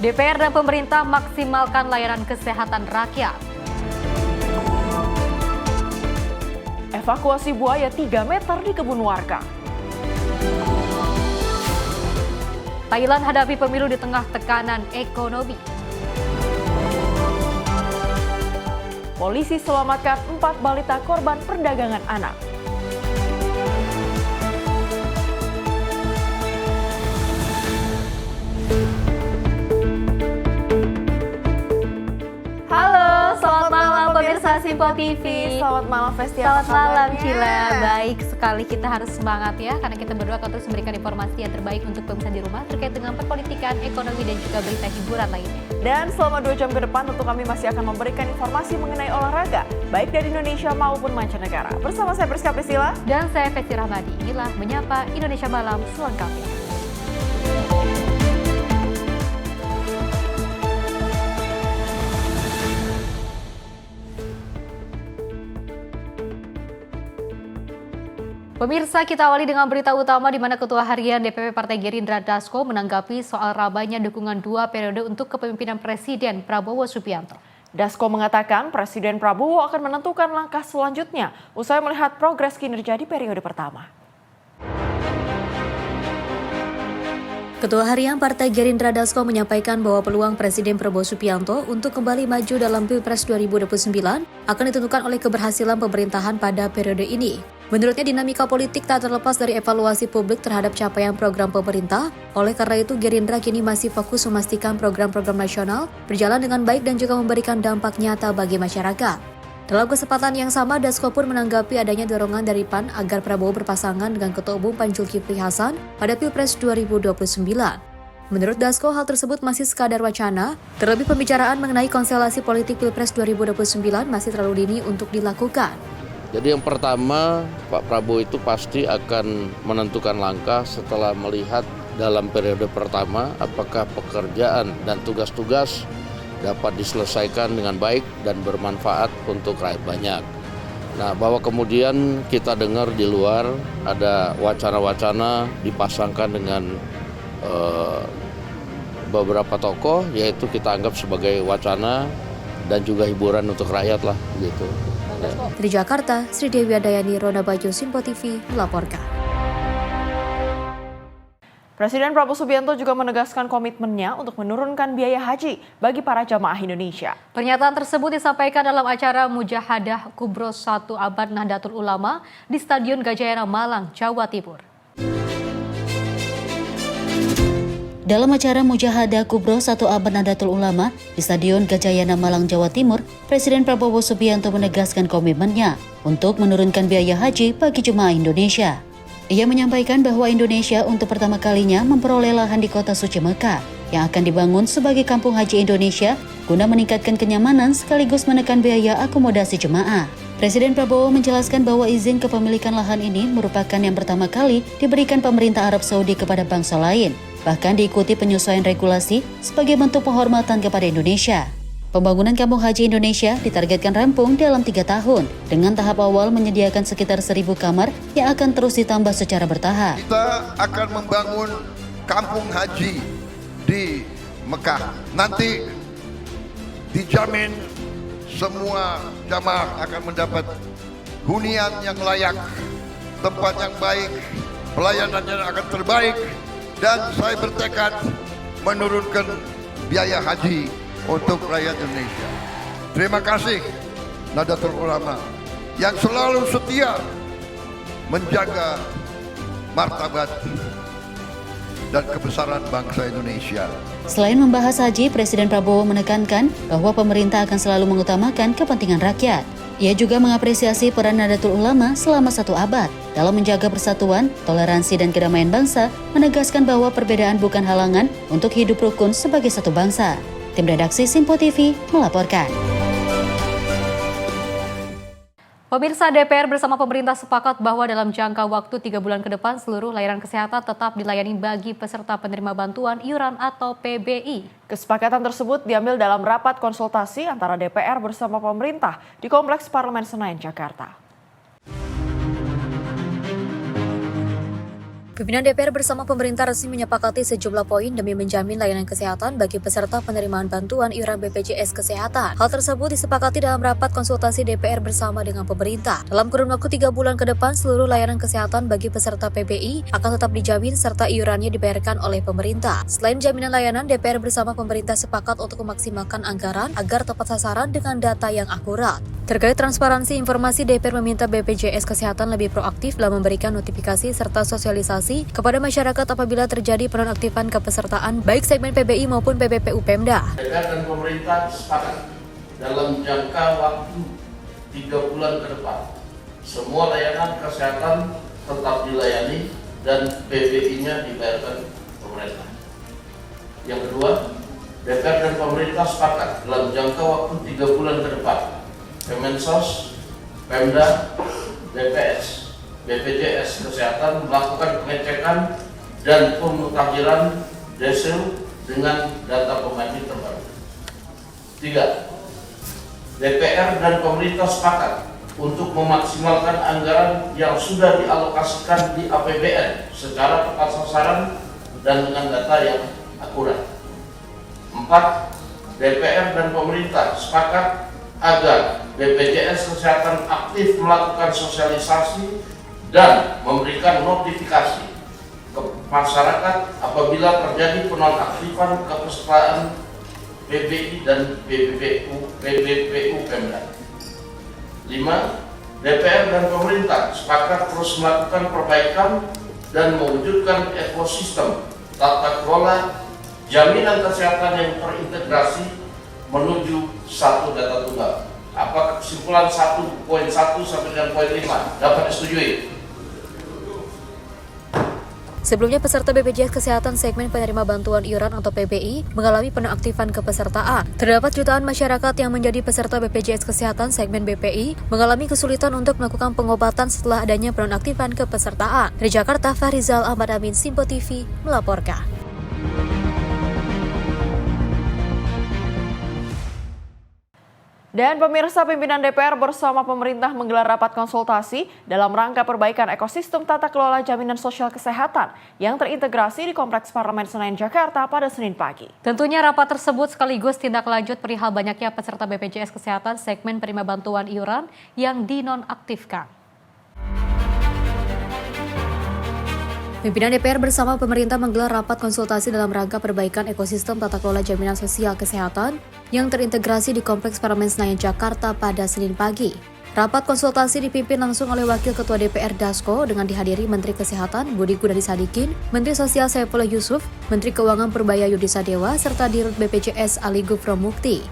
DPR dan pemerintah maksimalkan layanan kesehatan rakyat. Evakuasi buaya 3 meter di kebun warga. Thailand hadapi pemilu di tengah tekanan ekonomi. Polisi selamatkan 4 balita korban perdagangan anak. Halo, selamat malam pemirsa Simpo TV. Selamat malam Festi. Selamat malam Cila. Baik sekali, kita harus semangat ya, karena kita berdua akan terus memberikan informasi yang terbaik untuk pemirsa di rumah terkait dengan perpolitikan, ekonomi, dan juga berita hiburan lainnya. Dan selama 2 jam ke depan tentu kami masih akan memberikan informasi mengenai olahraga, baik dari Indonesia maupun mancanegara. Bersama saya Priska Priscilla. Dan saya Festi Rahmadi. Inilah Menyapa Indonesia Malam selengkapnya. Pemirsa, kita awali dengan berita utama di mana Ketua Harian DPP Partai Gerindra Dasko menanggapi soal rabanya dukungan 2 periode untuk kepemimpinan Presiden Prabowo Subianto. Dasko mengatakan Presiden Prabowo akan menentukan langkah selanjutnya usai melihat progres kinerja di periode pertama. Ketua Harian Partai Gerindra Dasko menyampaikan bahwa peluang Presiden Prabowo Subianto untuk kembali maju dalam Pilpres 2029 akan ditentukan oleh keberhasilan pemerintahan pada periode ini. Menurutnya dinamika politik tak terlepas dari evaluasi publik terhadap capaian program pemerintah, oleh karena itu Gerindra kini masih fokus memastikan program-program nasional berjalan dengan baik dan juga memberikan dampak nyata bagi masyarakat. Dalam kesempatan yang sama, Dasko pun menanggapi adanya dorongan dari PAN agar Prabowo berpasangan dengan Ketua Umum PAN Zulkifli Hasan pada Pilpres 2029. Menurut Dasko, hal tersebut masih sekadar wacana, terlebih pembicaraan mengenai konstelasi politik Pilpres 2029 masih terlalu dini untuk dilakukan. Jadi yang pertama, Pak Prabowo itu pasti akan menentukan langkah setelah melihat dalam periode pertama apakah pekerjaan dan tugas-tugas dapat diselesaikan dengan baik dan bermanfaat untuk rakyat banyak. Nah, bahwa kemudian kita dengar di luar ada wacana-wacana dipasangkan dengan beberapa tokoh, yaitu kita anggap sebagai wacana dan juga hiburan untuk rakyat lah gitu. Dari Jakarta, Sri Dewi Adayani, Rona Bajo, Simpo TV melaporkan. Presiden Prabowo Subianto juga menegaskan komitmennya untuk menurunkan biaya haji bagi para jamaah Indonesia. Pernyataan tersebut disampaikan dalam acara Mujahadah Kubro 1 Abad Nahdlatul Ulama di Stadion Gajayana Malang, Jawa Timur. Dalam acara Mujahadah Kubro 1 Abad Nahdlatul Ulama di Stadion Gajayana Malang, Jawa Timur, Presiden Prabowo Subianto menegaskan komitmennya untuk menurunkan biaya haji bagi jemaah Indonesia. Ia menyampaikan bahwa Indonesia untuk pertama kalinya memperoleh lahan di kota suci Mekah yang akan dibangun sebagai kampung haji Indonesia guna meningkatkan kenyamanan sekaligus menekan biaya akomodasi jemaah. Presiden Prabowo menjelaskan bahwa izin kepemilikan lahan ini merupakan yang pertama kali diberikan pemerintah Arab Saudi kepada bangsa lain. Bahkan diikuti penyesuaian regulasi sebagai bentuk penghormatan kepada Indonesia. Pembangunan Kampung Haji Indonesia ditargetkan rampung dalam 3 tahun, dengan tahap awal menyediakan sekitar 1.000 kamar yang akan terus ditambah secara bertahap. Kita akan membangun Kampung Haji di Mekah. Nanti dijamin semua jamaah akan mendapat hunian yang layak, tempat yang baik, pelayanannya akan terbaik. Dan saya bertekad menurunkan biaya haji untuk rakyat Indonesia. Terima kasih Nahdlatul Ulama yang selalu setia menjaga martabat dan kebesaran bangsa Indonesia. Selain membahas haji, Presiden Prabowo menekankan bahwa pemerintah akan selalu mengutamakan kepentingan rakyat. Ia juga mengapresiasi peran Nahdlatul Ulama selama 1 abad dalam menjaga persatuan, toleransi, dan kedamaian bangsa, menegaskan bahwa perbedaan bukan halangan untuk hidup rukun sebagai satu bangsa. Tim redaksi Simpo TV melaporkan. Pemirsa, DPR bersama pemerintah sepakat bahwa dalam jangka waktu 3 bulan ke depan seluruh layanan kesehatan tetap dilayani bagi peserta penerima bantuan iuran atau PBI. Kesepakatan tersebut diambil dalam rapat konsultasi antara DPR bersama pemerintah di Kompleks Parlemen Senayan, Jakarta. Pimpinan DPR bersama pemerintah resmi menyepakati sejumlah poin demi menjamin layanan kesehatan bagi peserta penerimaan bantuan iuran BPJS Kesehatan. Hal tersebut disepakati dalam rapat konsultasi DPR bersama dengan pemerintah. Dalam kurun waktu 3 bulan ke depan, seluruh layanan kesehatan bagi peserta PBI akan tetap dijamin serta iurannya dibayarkan oleh pemerintah. Selain jaminan layanan, DPR bersama pemerintah sepakat untuk memaksimalkan anggaran agar tepat sasaran dengan data yang akurat. Terkait transparansi informasi, DPR meminta BPJS Kesehatan lebih proaktif dalam memberikan notifikasi serta sosialisasi kepada masyarakat apabila terjadi penonaktifan kepesertaan baik segmen PBI maupun PBPU Pemda. DPR dan pemerintah sepakat dalam jangka waktu 3 bulan ke depan semua layanan kesehatan tetap dilayani dan PBI-nya dibayarkan pemerintah. Yang kedua, DPR dan pemerintah sepakat dalam jangka waktu 3 bulan ke depan Kemensos, Pemda, BPS, BPJS Kesehatan melakukan pengecekan dan pemutakhiran desil dengan data pembanding terbaru. 3. DPR dan pemerintah sepakat untuk memaksimalkan anggaran yang sudah dialokasikan di APBN secara tepat sasaran dan dengan data yang akurat. 4. DPR dan pemerintah sepakat agar BPJS Kesehatan aktif melakukan sosialisasi dan memberikan notifikasi ke masyarakat apabila terjadi penonaktifan kepesertaan PBI dan PBPU Pemda. 5. DPR dan pemerintah sepakat terus melakukan perbaikan dan mewujudkan ekosistem tata kelola jaminan kesehatan yang terintegrasi menuju satu data tunggal. Apa kesimpulan 1.1 sampai dengan poin 5 dapat disetujui? Sebelumnya, peserta BPJS Kesehatan segmen penerima bantuan iuran atau PBI mengalami penonaktifan kepesertaan. Terdapat jutaan masyarakat yang menjadi peserta BPJS Kesehatan segmen BPI mengalami kesulitan untuk melakukan pengobatan setelah adanya penonaktifan kepesertaan. Dari Jakarta, Fahrizal Ahmad Amin, Simpo TV melaporkan. Dan pemirsa, pimpinan DPR bersama pemerintah menggelar rapat konsultasi dalam rangka perbaikan ekosistem tata kelola jaminan sosial kesehatan yang terintegrasi di Kompleks Parlemen Senayan, Jakarta pada Senin pagi. Tentunya rapat tersebut sekaligus tindak lanjut perihal banyaknya peserta BPJS Kesehatan segmen penerima bantuan iuran yang dinonaktifkan. Pimpinan DPR bersama pemerintah menggelar rapat konsultasi dalam rangka perbaikan ekosistem tata kelola jaminan sosial kesehatan yang terintegrasi di Kompleks Parlemen Senayan, Jakarta pada Senin pagi. Rapat konsultasi dipimpin langsung oleh Wakil Ketua DPR Dasko dengan dihadiri Menteri Kesehatan Budi Gunadi Sadikin, Menteri Sosial Saifullah Yusuf, Menteri Keuangan Purbaya Yudi Sadewa, serta Dirut BPJS Ali Gufro Mukti.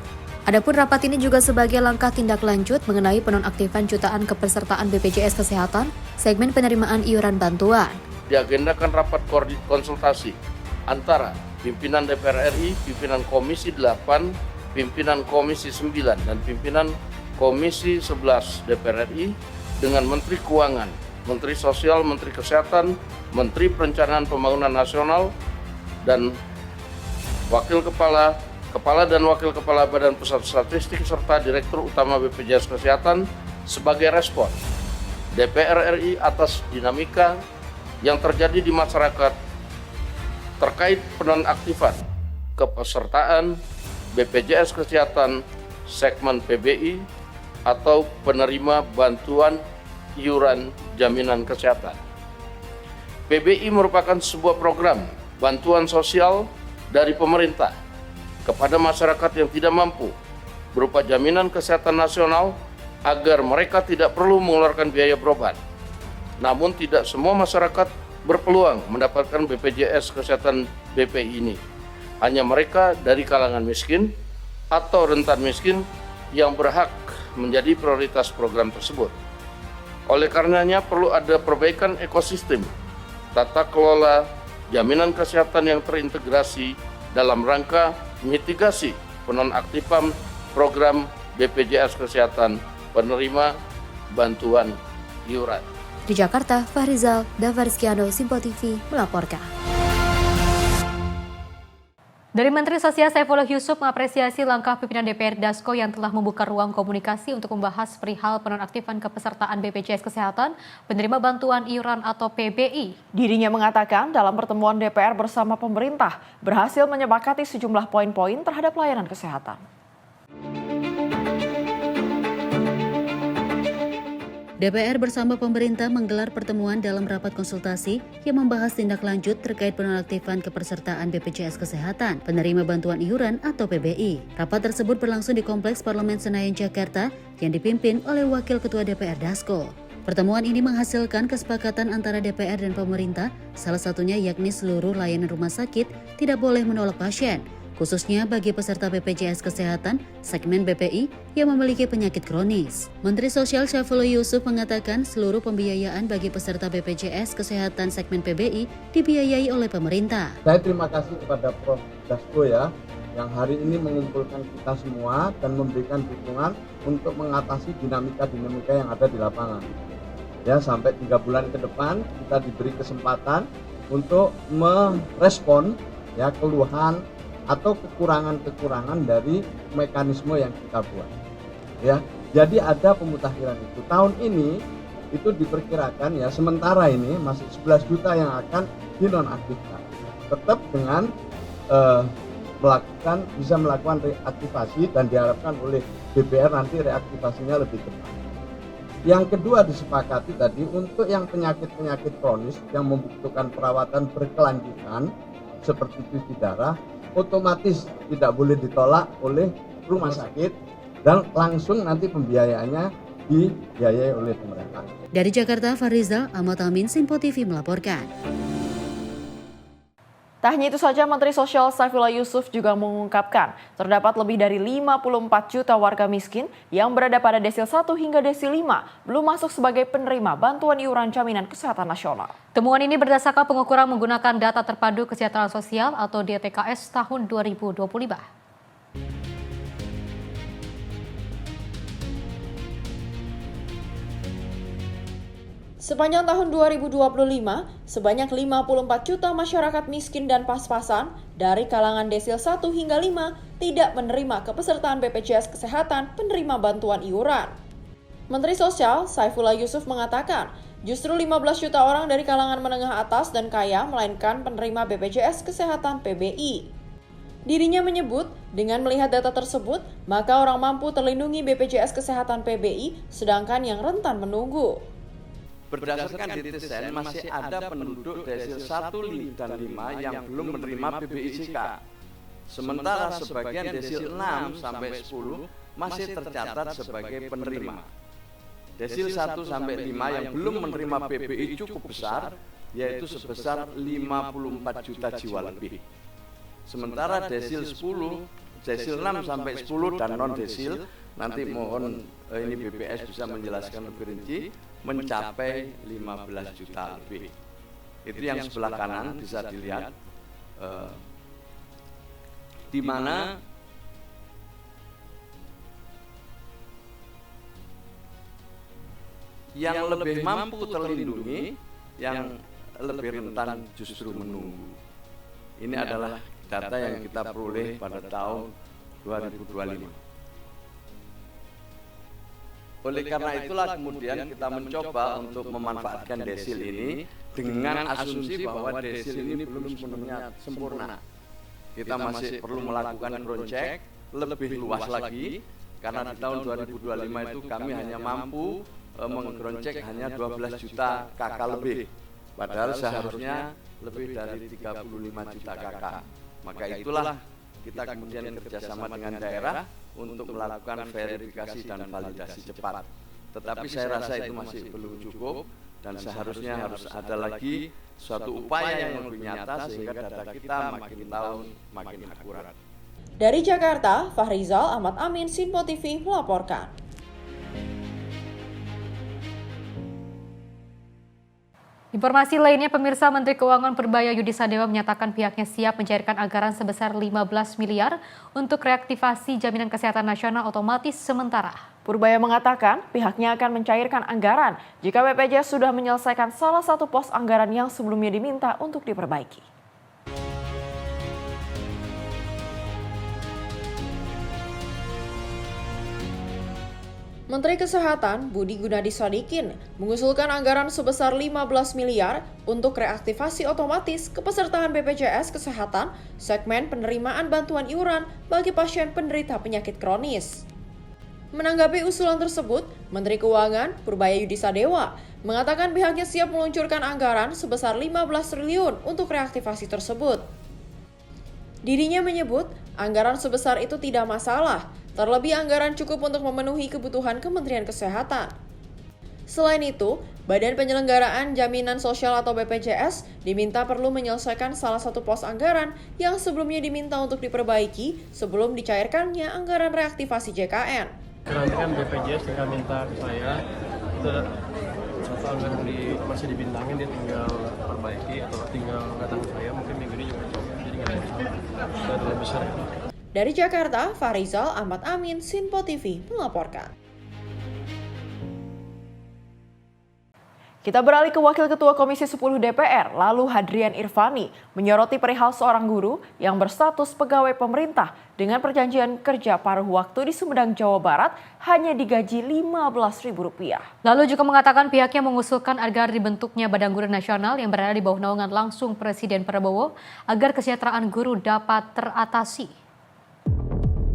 Adapun rapat ini juga sebagai langkah tindak lanjut mengenai penonaktifan jutaan kepesertaan BPJS Kesehatan segmen penerimaan iuran bantuan. Diagendakan rapat konsultasi antara pimpinan DPR RI, pimpinan Komisi 8, pimpinan Komisi 9, dan pimpinan Komisi 11 DPR RI dengan Menteri Keuangan, Menteri Sosial, Menteri Kesehatan, Menteri Perencanaan Pembangunan Nasional, dan Kepala dan Wakil Kepala Badan Pusat Statistik serta Direktur Utama BPJS Kesehatan sebagai respon DPR RI atas dinamika yang terjadi di masyarakat terkait penonaktifan kepesertaan BPJS Kesehatan segmen PBI atau penerima bantuan iuran jaminan kesehatan. PBI merupakan sebuah program bantuan sosial dari pemerintah kepada masyarakat yang tidak mampu berupa jaminan kesehatan nasional agar mereka tidak perlu mengeluarkan biaya berobat. Namun tidak semua masyarakat berpeluang mendapatkan BPJS Kesehatan BPI ini. Hanya mereka dari kalangan miskin atau rentan miskin yang berhak menjadi prioritas program tersebut. Oleh karenanya perlu ada perbaikan ekosistem tata kelola jaminan kesehatan yang terintegrasi dalam rangka mitigasi penonaktifan program BPJS Kesehatan penerima bantuan iuran. Di Jakarta, Fahrizal Davarskiano, Simpo TV melaporkan. Dari Menteri Sosial Saifullah Yusuf mengapresiasi langkah pimpinan DPR Dasko yang telah membuka ruang komunikasi untuk membahas perihal penonaktifan kepesertaan BPJS Kesehatan penerima bantuan iuran atau PBI. Dirinya mengatakan dalam pertemuan DPR bersama pemerintah berhasil menyepakati sejumlah poin-poin terhadap layanan kesehatan. DPR bersama pemerintah menggelar pertemuan dalam rapat konsultasi yang membahas tindak lanjut terkait penonaktifan kepesertaan BPJS Kesehatan penerima bantuan iuran atau PBI. Rapat tersebut berlangsung di Kompleks Parlemen Senayan, Jakarta yang dipimpin oleh Wakil Ketua DPR Dasko. Pertemuan ini menghasilkan kesepakatan antara DPR dan pemerintah, salah satunya yakni seluruh layanan rumah sakit tidak boleh menolak pasien, khususnya bagi peserta BPJS Kesehatan segmen BPI yang memiliki penyakit kronis. Menteri Sosial Saifullah Yusuf mengatakan seluruh pembiayaan bagi peserta BPJS Kesehatan segmen PBI dibiayai oleh pemerintah. Saya terima kasih kepada Prof. Dasko ya, yang hari ini mengumpulkan kita semua dan memberikan dukungan untuk mengatasi dinamika-dinamika yang ada di lapangan. Ya, sampai 3 bulan ke depan kita diberi kesempatan untuk merespon ya keluhan atau kekurangan-kekurangan dari mekanisme yang kita buat. Ya, jadi ada pemutakhiran itu. Tahun ini itu diperkirakan ya sementara ini masih 11 juta yang akan dinonaktifkan. Tetap dengan bisa melakukan reaktivasi dan diharapkan oleh DPR nanti reaktivasinya lebih cepat. Yang kedua disepakati tadi untuk yang penyakit-penyakit kronis yang membutuhkan perawatan berkelanjutan seperti cuci darah otomatis tidak boleh ditolak oleh rumah sakit dan langsung nanti pembiayaannya dibiayai oleh pemerintah. Dari Jakarta, Farizal Ahmad Amin, Simpo TV melaporkan. Tak hanya itu saja, Menteri Sosial Saifullah Yusuf juga mengungkapkan terdapat lebih dari 54 juta warga miskin yang berada pada desil 1 hingga desil 5 belum masuk sebagai penerima bantuan iuran jaminan kesehatan nasional. Temuan ini berdasarkan pengukuran menggunakan data terpadu kesejahteraan sosial atau DTKS tahun 2025. Sepanjang tahun 2025, sebanyak 54 juta masyarakat miskin dan pas-pasan dari kalangan desil 1 hingga 5 tidak menerima kepesertaan BPJS Kesehatan penerima bantuan iuran. Menteri Sosial Saifullah Yusuf mengatakan, justru 15 juta orang dari kalangan menengah atas dan kaya melainkan penerima BPJS Kesehatan PBI. Dirinya menyebut, dengan melihat data tersebut, maka orang mampu terlindungi BPJS Kesehatan PBI, sedangkan yang rentan menunggu. Berdasarkan DTSN masih ada penduduk desil 1 dan 5 yang belum menerima PBIJK. Sementara sebagian desil 6 sampai 10 masih tercatat sebagai penerima. Desil 1 sampai 5 yang belum menerima PBI cukup besar, yaitu sebesar 54 juta jiwa lebih. Sementara desil 10, desil 6 sampai 10 dan non desil, nanti mohon ini BPS bisa menjelaskan lebih rinci, mencapai 15 juta lebih. Itu yang sebelah kanan bisa dilihat, di mana yang lebih mampu terlindungi, yang lebih rentan justru menunggu. Ini adalah data yang kita peroleh pada tahun 2025. Oleh karena itulah kemudian kita mencoba untuk memanfaatkan desil ini dengan asumsi bahwa desil ini belum sepenuhnya sempurna. Kita masih perlu melakukan ground check lebih luas lagi, karena di tahun 2025 itu kami hanya mampu meng-ground check hanya 12 juta KK lebih, padahal seharusnya lebih dari 35 juta KK. Maka itulah kita kemudian kerjasama dengan daerah untuk melakukan verifikasi dan validasi cepat. Tetapi saya rasa itu masih belum cukup dan seharusnya harus ada lagi suatu upaya yang lebih nyata sehingga data kita makin tahun makin akurat. Dari Jakarta, Fahrizal Ahmad Amin, Simpo TV melaporkan. Informasi lainnya, pemirsa, Menteri Keuangan Purbaya Yudi Sadewa menyatakan pihaknya siap mencairkan anggaran sebesar 15 miliar untuk reaktivasi jaminan kesehatan nasional otomatis sementara. Purbaya mengatakan pihaknya akan mencairkan anggaran jika BPJS sudah menyelesaikan salah satu pos anggaran yang sebelumnya diminta untuk diperbaiki. Menteri Kesehatan Budi Gunadi Sadikin mengusulkan anggaran sebesar 15 miliar untuk reaktivasi otomatis kepesertaan BPJS Kesehatan segmen penerimaan bantuan iuran bagi pasien penderita penyakit kronis. Menanggapi usulan tersebut, Menteri Keuangan Purbaya Yudisadewa mengatakan pihaknya siap meluncurkan anggaran sebesar 15 triliun untuk reaktivasi tersebut. Dirinya menyebut anggaran sebesar itu tidak masalah, terlebih anggaran cukup untuk memenuhi kebutuhan Kementerian Kesehatan. Selain itu, Badan Penyelenggaraan Jaminan Sosial atau BPJS diminta perlu menyelesaikan salah satu pos anggaran yang sebelumnya diminta untuk diperbaiki sebelum dicairkannya anggaran reaktivasi JKN. Nanti kan BPJS tinggal minta ke saya, itu satu anggaran masih dibintangin, dia tinggal perbaiki atau tinggal datang ke saya, mungkin minggu ini juga coba, jadi nggak ada masalah, nggak ada besar. Dari Jakarta, Farizal Ahmad Amin, Sinpo TV melaporkan. Kita beralih ke Wakil Ketua Komisi 10 DPR, lalu Hadrian Irvani, menyoroti perihal seorang guru yang berstatus pegawai pemerintah dengan perjanjian kerja paruh waktu di Sumedang, Jawa Barat hanya digaji Rp15.000. Lalu juga mengatakan pihaknya mengusulkan agar dibentuknya Badan Guru Nasional yang berada di bawah naungan langsung Presiden Prabowo agar kesejahteraan guru dapat teratasi.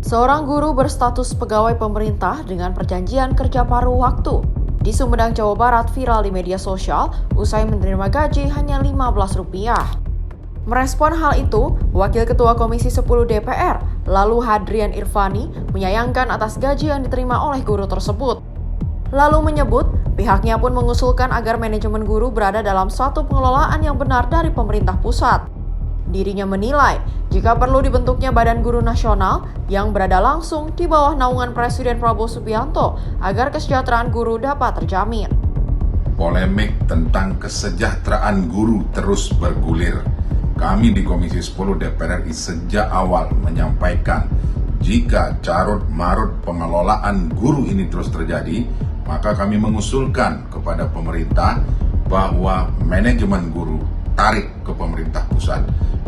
Seorang guru berstatus pegawai pemerintah dengan perjanjian kerja paruh waktu di Sumedang, Jawa Barat viral di media sosial usai menerima gaji hanya Rp15. Merespon hal itu, Wakil Ketua Komisi 10 DPR, lalu Hadrian Irvani, menyayangkan atas gaji yang diterima oleh guru tersebut. Lalu menyebut, pihaknya pun mengusulkan agar manajemen guru berada dalam satu pengelolaan yang benar dari pemerintah pusat. Dirinya menilai, jika perlu dibentuknya Badan Guru Nasional yang berada langsung di bawah naungan Presiden Prabowo Subianto agar kesejahteraan guru dapat terjamin. Polemik tentang kesejahteraan guru terus bergulir. Kami di Komisi 10 DPR RI sejak awal menyampaikan jika carut-marut pengelolaan guru ini terus terjadi, maka kami mengusulkan kepada pemerintah bahwa manajemen guru tarik ke pemerintah pusat.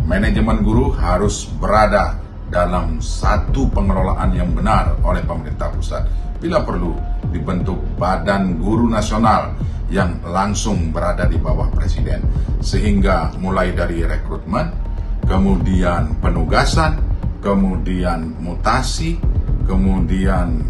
Manajemen guru harus berada dalam satu pengelolaan yang benar oleh pemerintah pusat. Bila perlu, dibentuk Badan Guru Nasional yang langsung berada di bawah Presiden. Sehingga mulai dari rekrutmen, kemudian penugasan, kemudian mutasi, kemudian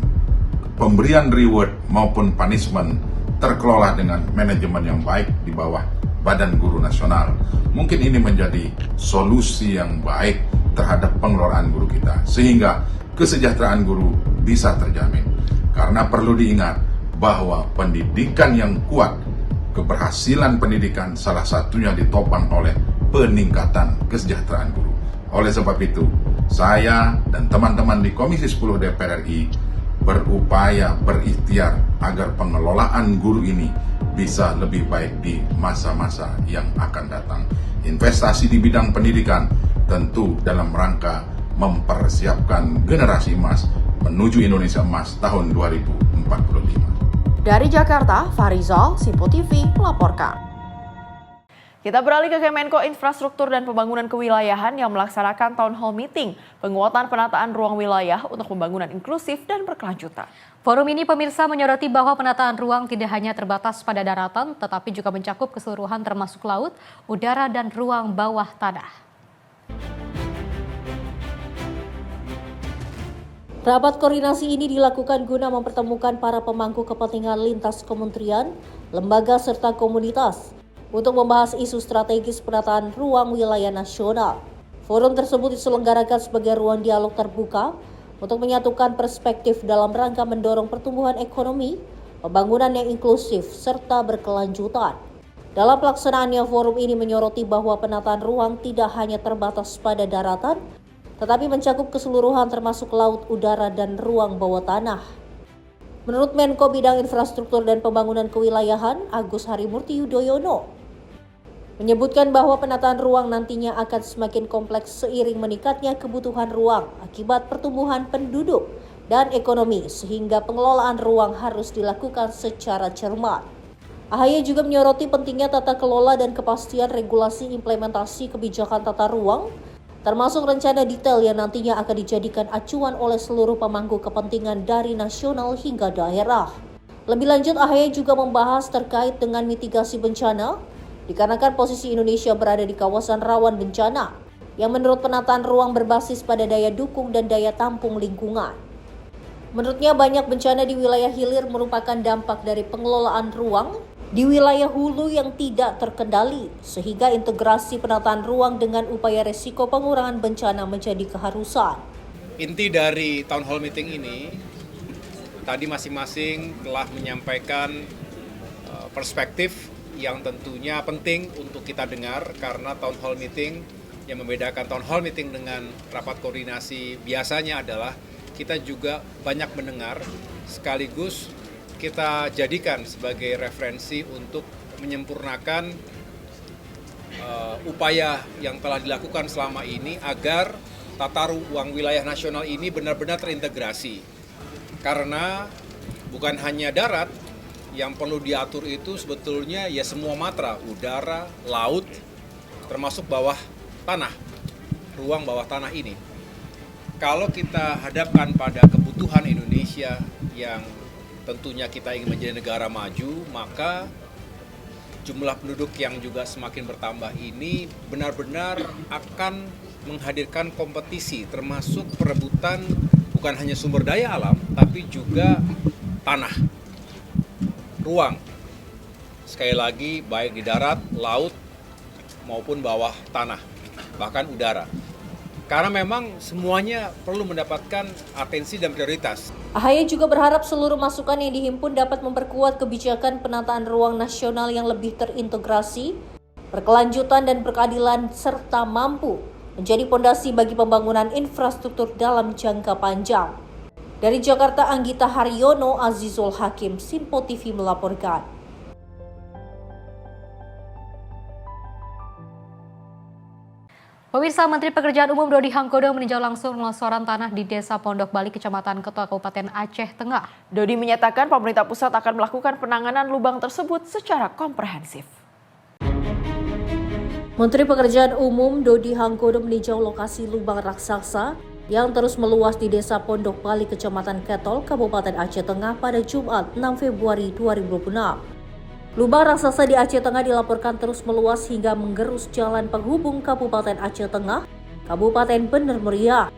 pemberian reward maupun punishment terkelola dengan manajemen yang baik di bawah Badan Guru Nasional. Mungkin ini menjadi solusi yang baik terhadap pengelolaan guru kita, sehingga kesejahteraan guru bisa terjamin. Karena perlu diingat bahwa pendidikan yang kuat, keberhasilan pendidikan salah satunya ditopang oleh peningkatan kesejahteraan guru. Oleh sebab itu, saya dan teman-teman di Komisi 10 DPR RI berupaya, berikhtiar agar pengelolaan guru ini bisa lebih baik di masa-masa yang akan datang. Investasi di bidang pendidikan tentu dalam rangka mempersiapkan generasi emas menuju Indonesia Emas tahun 2045. Dari Jakarta, Farizal, Sinpo TV melaporkan. Kita beralih ke Kemenko Infrastruktur dan Pembangunan Kewilayahan yang melaksanakan Town Hall Meeting, penguatan penataan ruang wilayah untuk pembangunan inklusif dan berkelanjutan. Forum ini pemirsa menyoroti bahwa penataan ruang tidak hanya terbatas pada daratan, tetapi juga mencakup keseluruhan termasuk laut, udara, dan ruang bawah tanah. Rapat koordinasi ini dilakukan guna mempertemukan para pemangku kepentingan lintas kementerian, lembaga, serta komunitas untuk membahas isu strategis penataan ruang wilayah nasional. Forum tersebut diselenggarakan sebagai ruang dialog terbuka untuk menyatukan perspektif dalam rangka mendorong pertumbuhan ekonomi, pembangunan yang inklusif, serta berkelanjutan. Dalam pelaksanaannya, forum ini menyoroti bahwa penataan ruang tidak hanya terbatas pada daratan, tetapi mencakup keseluruhan termasuk laut, udara, dan ruang bawah tanah. Menurut Menko Bidang Infrastruktur dan Pembangunan Kewilayahan, Agus Harimurti Yudhoyono, menyebutkan bahwa penataan ruang nantinya akan semakin kompleks seiring meningkatnya kebutuhan ruang akibat pertumbuhan penduduk dan ekonomi, sehingga pengelolaan ruang harus dilakukan secara cermat. AHY juga menyoroti pentingnya tata kelola dan kepastian regulasi implementasi kebijakan tata ruang, termasuk rencana detail yang nantinya akan dijadikan acuan oleh seluruh pemangku kepentingan dari nasional hingga daerah. Lebih lanjut, AHY juga membahas terkait dengan mitigasi bencana, dikarenakan posisi Indonesia berada di kawasan rawan bencana, yang menurut penataan ruang berbasis pada daya dukung dan daya tampung lingkungan. Menurutnya, banyak bencana di wilayah hilir merupakan dampak dari pengelolaan ruang di wilayah hulu yang tidak terkendali, sehingga integrasi penataan ruang dengan upaya resiko pengurangan bencana menjadi keharusan. Inti dari town hall meeting ini, tadi masing-masing telah menyampaikan perspektif yang tentunya penting untuk kita dengar, karena town hall meeting yang membedakan town hall meeting dengan rapat koordinasi biasanya adalah kita juga banyak mendengar, sekaligus kita jadikan sebagai referensi untuk menyempurnakan upaya yang telah dilakukan selama ini agar tata ruang wilayah nasional ini benar-benar terintegrasi. Karena bukan hanya darat yang perlu diatur, itu sebetulnya ya semua matra, udara, laut, termasuk bawah tanah, ruang bawah tanah ini. Kalau kita hadapkan pada kebutuhan Indonesia yang tentunya kita ingin menjadi negara maju, maka jumlah penduduk yang juga semakin bertambah ini benar-benar akan menghadirkan kompetisi, termasuk perebutan bukan hanya sumber daya alam, tapi juga tanah, ruang. Sekali lagi, baik di darat, laut, maupun bawah tanah, bahkan udara. Karena memang semuanya perlu mendapatkan atensi dan prioritas. AHY juga berharap seluruh masukan yang dihimpun dapat memperkuat kebijakan penataan ruang nasional yang lebih terintegrasi, berkelanjutan dan berkeadilan, serta mampu menjadi pondasi bagi pembangunan infrastruktur dalam jangka panjang. Dari Jakarta, Anggita Haryono, Azizul Hakim, Simpo TV melaporkan. Pemirsa, Menteri Pekerjaan Umum Dodi Hanggodo meninjau langsung longsoran tanah di Desa Pondok Bali, Kecamatan Ketua, Kabupaten Aceh Tengah. Dodi menyatakan pemerintah pusat akan melakukan penanganan lubang tersebut secara komprehensif. Menteri Pekerjaan Umum Dodi Hanggodo meninjau lokasi lubang raksasa yang terus meluas di Desa Pondok Bali, Kecamatan Ketol, Kabupaten Aceh Tengah pada Jumat 6 Februari 2026. Lubang raksasa di Aceh Tengah dilaporkan terus meluas hingga menggerus jalan penghubung Kabupaten Aceh Tengah, Kabupaten Bener Meriah.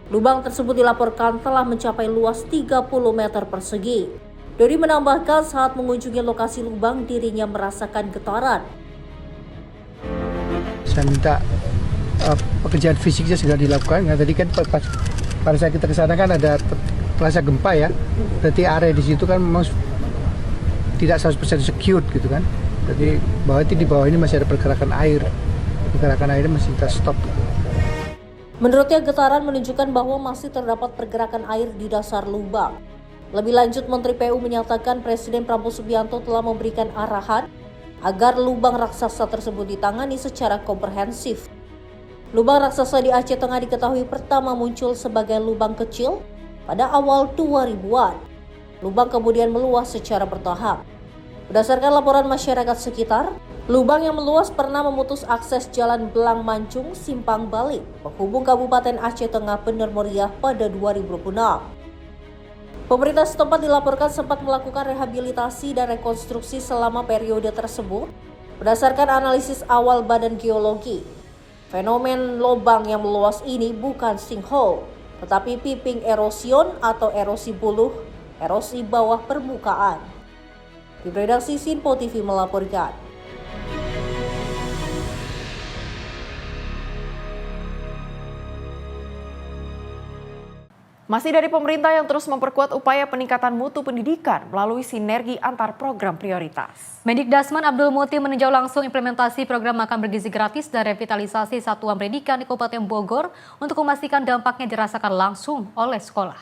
Lubang tersebut dilaporkan telah mencapai luas 30 meter persegi. Dodi menambahkan saat mengunjungi lokasi lubang dirinya merasakan getaran. Saya minta pekerjaan fisiknya segera dilakukan. Nah, tadi kan pada saat kita ke sana kan ada terasa gempa ya. Berarti area di situ kan memang tidak 100% secure gitu kan. Jadi di bawah ini masih ada pergerakan air. Pergerakan airnya masih kita stop. Menurutnya getaran menunjukkan bahwa masih terdapat pergerakan air di dasar lubang. Lebih lanjut, Menteri PU menyatakan Presiden Prabowo Subianto telah memberikan arahan agar lubang raksasa tersebut ditangani secara komprehensif. Lubang raksasa di Aceh Tengah diketahui pertama muncul sebagai lubang kecil pada awal 2000-an. Lubang kemudian meluas secara bertahap. Berdasarkan laporan masyarakat sekitar, lubang yang meluas pernah memutus akses Jalan Belang Mancung Simpang Bali, penghubung Kabupaten Aceh Tengah Bener Meriah pada 2006. Pemerintah setempat dilaporkan sempat melakukan rehabilitasi dan rekonstruksi selama periode tersebut. Berdasarkan analisis awal Badan Geologi, fenomen lubang yang meluas ini bukan sinkhole, tetapi piping erosion atau erosi buluh, erosi bawah permukaan. Di redaksi Simpo TV melaporkan. Masih dari pemerintah yang terus memperkuat upaya peningkatan mutu pendidikan melalui sinergi antar program prioritas. Mendikdasman Abdul Muti meninjau langsung implementasi program makan bergizi gratis dan revitalisasi satuan pendidikan di Kabupaten Bogor untuk memastikan dampaknya dirasakan langsung oleh sekolah.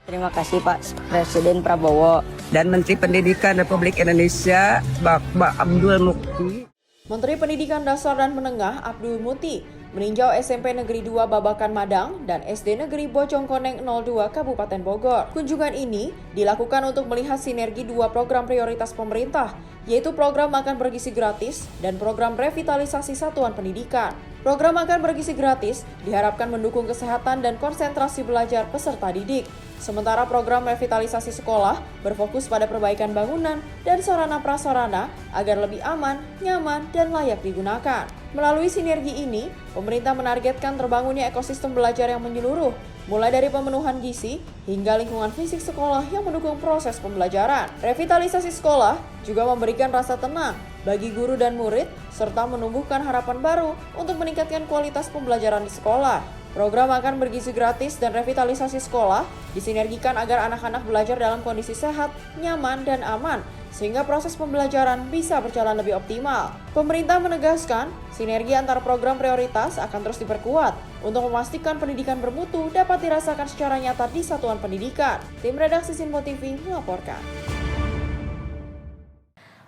Terima kasih Pak Presiden Prabowo dan Menteri Pendidikan Republik Indonesia Bapak Abdul Muti. Menteri Pendidikan Dasar dan Menengah Abdul Muti meninjau SMP Negeri 2 Babakan Madang dan SD Negeri Bojongkoneng 02 Kabupaten Bogor. Kunjungan ini dilakukan untuk melihat sinergi dua program prioritas pemerintah, yaitu program makan bergizi gratis dan program revitalisasi satuan pendidikan. Program makan bergizi gratis diharapkan mendukung kesehatan dan konsentrasi belajar peserta didik. Sementara program revitalisasi sekolah berfokus pada perbaikan bangunan dan sarana prasarana agar lebih aman, nyaman, dan layak digunakan. Melalui sinergi ini, pemerintah menargetkan terbangunnya ekosistem belajar yang menyeluruh, mulai dari pemenuhan gizi hingga lingkungan fisik sekolah yang mendukung proses pembelajaran. Revitalisasi sekolah juga memberikan rasa tenang bagi guru dan murid, serta menumbuhkan harapan baru untuk meningkatkan kualitas pembelajaran di sekolah. Program makan bergizi gratis dan revitalisasi sekolah disinergikan agar anak-anak belajar dalam kondisi sehat, nyaman, dan aman, sehingga proses pembelajaran bisa berjalan lebih optimal. Pemerintah menegaskan, sinergi antar program prioritas akan terus diperkuat untuk memastikan pendidikan bermutu dapat dirasakan secara nyata di satuan pendidikan. Tim redaksi Sinpo TV melaporkan.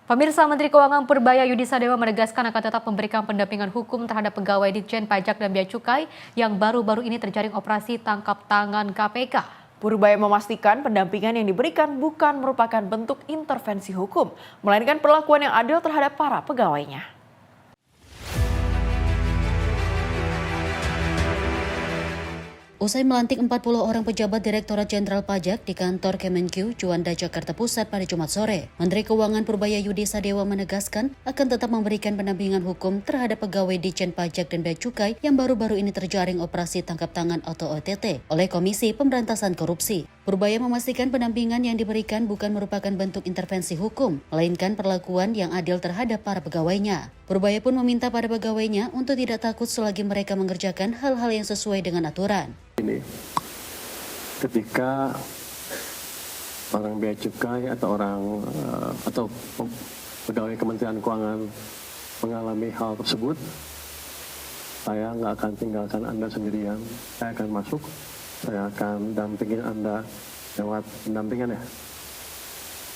Pemirsa, Menteri Keuangan Purbaya Yudi Sadewa menegaskan akan tetap memberikan pendampingan hukum terhadap pegawai Ditjen Pajak dan Bea Cukai yang baru-baru ini terjaring operasi tangkap tangan KPK. Purbaya memastikan pendampingan yang diberikan bukan merupakan bentuk intervensi hukum, melainkan perlakuan yang adil terhadap para pegawainya. Usai melantik 40 orang pejabat Direktorat Jenderal Pajak di kantor Kemenkeu, Juanda, Jakarta Pusat pada Jumat sore, Menteri Keuangan Purbaya Yudi Sadewa menegaskan akan tetap memberikan pendampingan hukum terhadap pegawai Ditjen Pajak dan Bea Cukai yang baru-baru ini terjaring operasi tangkap tangan atau OTT oleh Komisi Pemberantasan Korupsi. Purbaya memastikan pendampingan yang diberikan bukan merupakan bentuk intervensi hukum, melainkan perlakuan yang adil terhadap para pegawainya. Purbaya pun meminta pada pegawainya untuk tidak takut selagi mereka mengerjakan hal-hal yang sesuai dengan aturan. Ini ketika orang Bea Cukai atau atau pegawai Kementerian Keuangan mengalami hal tersebut, saya nggak akan tinggalkan Anda sendirian. Saya akan masuk, saya akan dampingin Anda lewat pendampingan ya.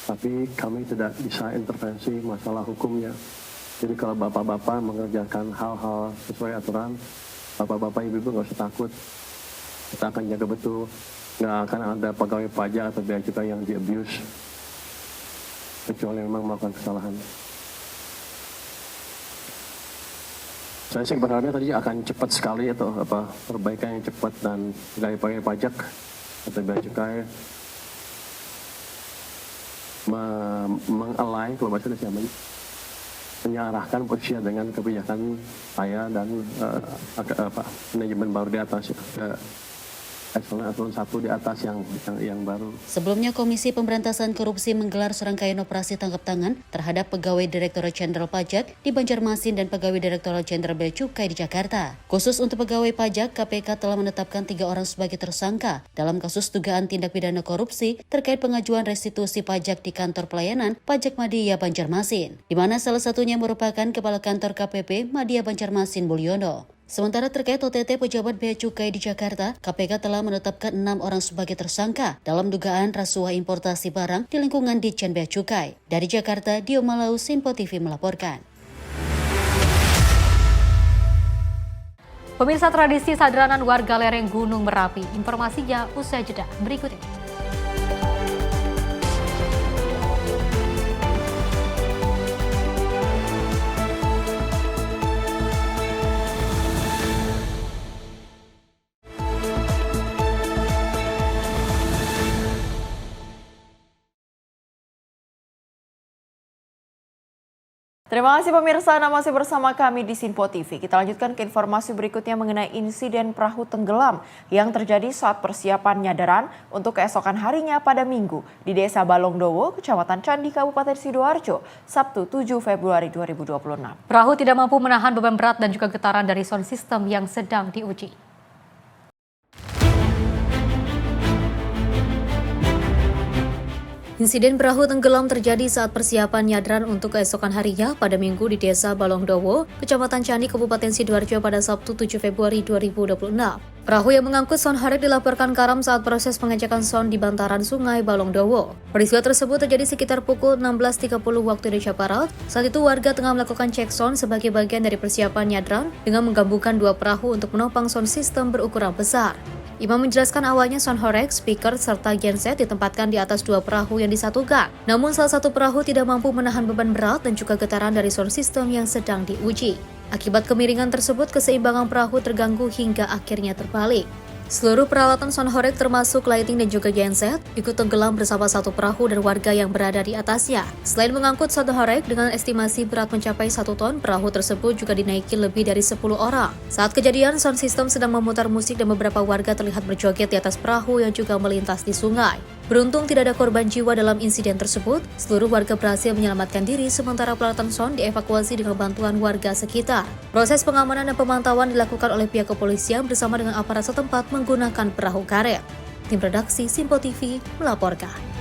Tapi kami tidak bisa intervensi masalah hukumnya. Jadi kalau bapak-bapak mengerjakan hal-hal sesuai aturan, bapak-bapak ibu-ibu nggak usah takut. Kita akan jaga betul, nggak akan ada pegawai pajak atau bea cukai yang di-abuse, kecuali memang melakukan kesalahan. Saya sih berharapnya tadi akan cepat sekali atau perbaikan yang cepat dan pegawai pajak atau bea cukai mengalai kalau bahasa Indonesia mengarahkan posisi dengan kebijakan saya dan manajemen baru di atas Eselon 1 di atas yang baru. Sebelumnya, Komisi Pemberantasan Korupsi menggelar serangkaian operasi tangkap tangan terhadap pegawai Direktorat Jenderal Pajak di Banjarmasin dan pegawai Direktorat Jenderal Bea Cukai di Jakarta. Khusus untuk pegawai pajak, KPK telah menetapkan 3 orang sebagai tersangka dalam kasus dugaan tindak pidana korupsi terkait pengajuan restitusi pajak di kantor pelayanan Pajak Madya Banjarmasin, di mana salah satunya merupakan Kepala Kantor KPP Madya Banjarmasin Mulyono. Sementara terkait OTT pejabat Bea Cukai di Jakarta, KPK telah menetapkan 6 orang sebagai tersangka dalam dugaan rasuah importasi barang di lingkungan Ditjen Bea Cukai. Dari Jakarta, Dio Malau, Sinpo TV melaporkan. Pemirsa, tradisi sadranan warga lereng Gunung Merapi. Informasinya usai jeda berikut ini. Terima kasih pemirsa, Anda masih bersama kami di Sinpo TV. Kita lanjutkan ke informasi berikutnya mengenai insiden perahu tenggelam yang terjadi saat persiapan nyadaran untuk keesokan harinya pada Minggu di Desa Balongdowo, Kecamatan Candi, Kabupaten Sidoarjo, Sabtu 7 Februari 2026. Perahu tidak mampu menahan beban berat dan juga getaran dari sound system yang sedang diuji. Insiden perahu tenggelam terjadi saat persiapan nyadran untuk keesokan harinya pada Minggu di Desa Balongdowo, Kecamatan Candi, Kabupaten Sidoarjo pada Sabtu 7 Februari 2026. Perahu yang mengangkut sound horeg dilaporkan karam saat proses pengecekan sound di bantaran Sungai Balongdowo. Peristiwa tersebut terjadi sekitar pukul 16.30 waktu Indonesia Barat. Saat itu warga tengah melakukan cek sound sebagai bagian dari persiapan nyadran dengan menggabungkan dua perahu untuk menopang sound system berukuran besar. Imam menjelaskan awalnya sound horeg, speaker, serta genset ditempatkan di atas dua perahu yang disatukan. Namun salah satu perahu tidak mampu menahan beban berat dan juga getaran dari sound system yang sedang diuji. Akibat kemiringan tersebut, keseimbangan perahu terganggu hingga akhirnya terbalik. Seluruh peralatan sound horeg termasuk lighting dan juga genset ikut tenggelam bersama satu perahu dan warga yang berada di atasnya. Selain mengangkut sound horeg dengan estimasi berat mencapai 1 ton, perahu tersebut juga dinaiki lebih dari 10 orang. Saat kejadian, sound system sedang memutar musik dan beberapa warga terlihat berjoget di atas perahu yang juga melintas di sungai. Beruntung tidak ada korban jiwa dalam insiden tersebut, seluruh warga berhasil menyelamatkan diri sementara peralatan sound dievakuasi dengan bantuan warga sekitar. Proses pengamanan dan pemantauan dilakukan oleh pihak kepolisian bersama dengan aparat setempat menggunakan perahu karet. Tim redaksi Simpo TV melaporkan.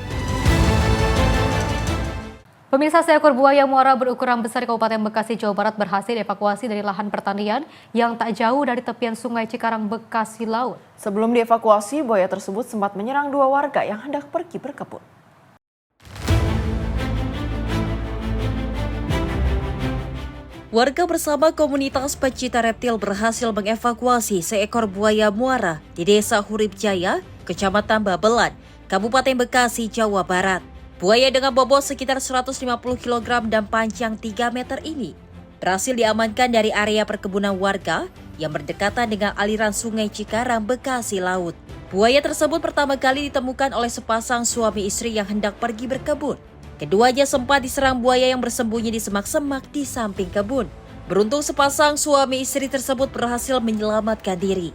Pemirsa, seekor buaya muara berukuran besar di Kabupaten Bekasi, Jawa Barat berhasil dievakuasi dari lahan pertanian yang tak jauh dari tepian Sungai Cikarang, Bekasi Laut. Sebelum dievakuasi, buaya tersebut sempat menyerang dua warga yang hendak pergi berkebun. Warga bersama komunitas pecinta reptil berhasil mengevakuasi seekor buaya muara di Desa Hurib Jaya, Kecamatan Babelan, Kabupaten Bekasi, Jawa Barat. Buaya dengan bobot sekitar 150 kg dan panjang 3 meter ini berhasil diamankan dari area perkebunan warga yang berdekatan dengan aliran Sungai Cikarang, Bekasi Laut. Buaya tersebut pertama kali ditemukan oleh sepasang suami istri yang hendak pergi berkebun. Keduanya sempat diserang buaya yang bersembunyi di semak-semak di samping kebun. Beruntung sepasang suami istri tersebut berhasil menyelamatkan diri.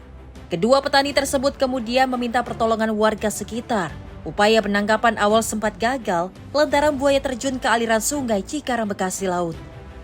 Kedua petani tersebut kemudian meminta pertolongan warga sekitar. Upaya penangkapan awal sempat gagal lantaran buaya terjun ke aliran Sungai Cikarang, Bekasi Laut.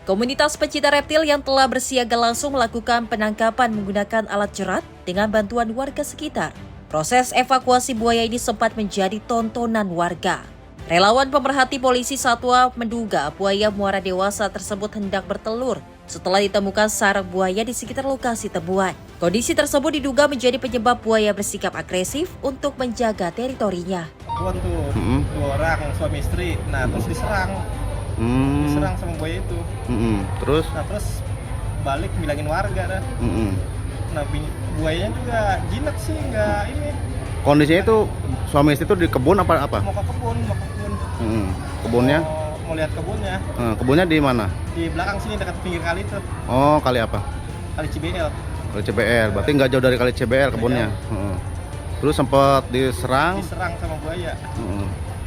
Komunitas pecinta reptil yang telah bersiaga langsung melakukan penangkapan menggunakan alat jerat dengan bantuan warga sekitar. Proses evakuasi buaya ini sempat menjadi tontonan warga. Relawan pemerhati polisi satwa menduga buaya muara dewasa tersebut hendak bertelur setelah ditemukan sarang buaya di sekitar lokasi temuan. Kondisi tersebut diduga menjadi penyebab buaya bersikap agresif untuk menjaga teritorinya. Dua orang suami istri, terus diserang sama buaya itu. Terus balik bilangin warga dah. Buayanya juga jinak sih, nggak ini. Kondisinya itu suami istri itu di kebun apa? Mau ke kebun. Kebunnya? Mau lihat kebunnya. Kebunnya di mana? Di belakang sini dekat pinggir kali itu. Oh, kali apa? Kali CBL. Kali CBL, berarti nggak jauh dari kali CBL kebunnya. Terus sempat diserang sama buaya.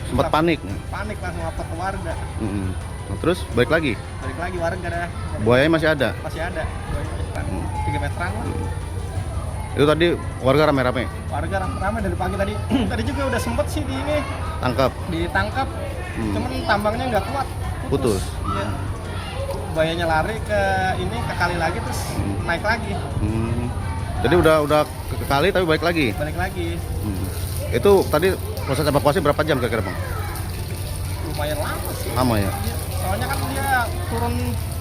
Sempat panik. Panik langsung lapor ke warga. Terus balik lagi? Balik lagi warga dah. Buayanya masih ada? Masih ada. 3 meteran lah. Itu tadi warga rame-rame? Warga rame dari pagi tadi. Tadi juga udah sempet sih ditangkap. Cuman tambangnya nggak kuat. Putus. Iya. Buayanya lari ke kali lagi terus naik lagi. Jadi udah ke kali tapi balik lagi? Balik lagi. Itu tadi proses evakuasi berapa jam kira-kira, Bang? Lumayan lama sih. Lama ya? Soalnya kan dia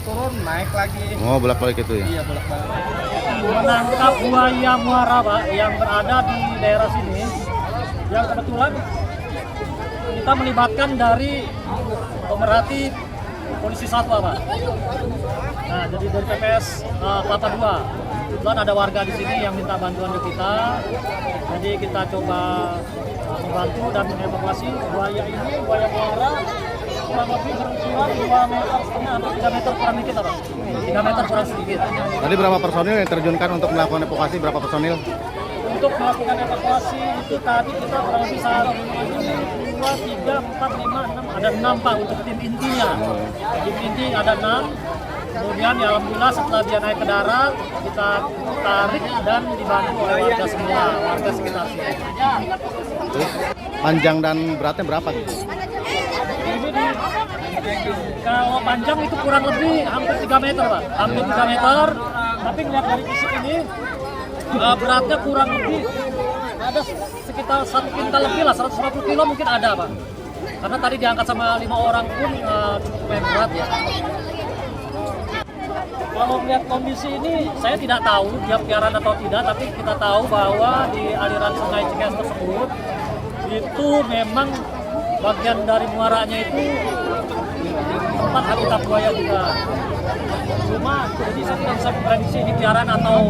turun naik lagi. Oh, bolak-balik itu ya? Iya, bolak-balik. Menangkap buaya muara, Pak, yang berada di daerah sini. Yang kebetulan kita melibatkan dari pemerhati polisi satwa, Pak. Nah, jadi dari PPS Kelapa 2. Kebetulan ada warga di sini yang minta bantuan ke kita. Jadi kita coba membantu dan mengevakuasi buaya ini, buaya muara. Kurang lebih berukuran 2,5 meter atau 3 meter kurang dikit, Pak. 3 meter kurang sedikit. Tadi berapa personil yang terjunkan untuk melakukan evakuasi? Berapa personil? Untuk melakukan evakuasi itu tadi kita kurang lebih 1, 2, 3, 4, 5, 6. Ada 6, Pak, untuk tim intinya. Tim inti ada 6. Kemudian ya alhamdulillah setelah dia naik ke darat, kita tarik dan dibantu oleh warga semua, warga sekitar sini. Panjang dan beratnya berapa? Kalau panjang itu kurang lebih hampir 3 meter, Pak. Hampir 3 meter. Tapi ngeliat dari fisik ini, beratnya kurang lebih ada sekitar 1 kintal lebih lah, 150 kilo mungkin ada, Pak. Karena tadi diangkat sama 5 orang pun cukup berat ya. Kalau melihat kondisi ini, saya tidak tahu dia piaran atau tidak, tapi kita tahu bahwa di aliran Sungai Cikeas tersebut itu memang bagian dari muaranya itu tempat habitat buaya juga. Cuma jadi saya tidak bisa memprediksi ini piaran atau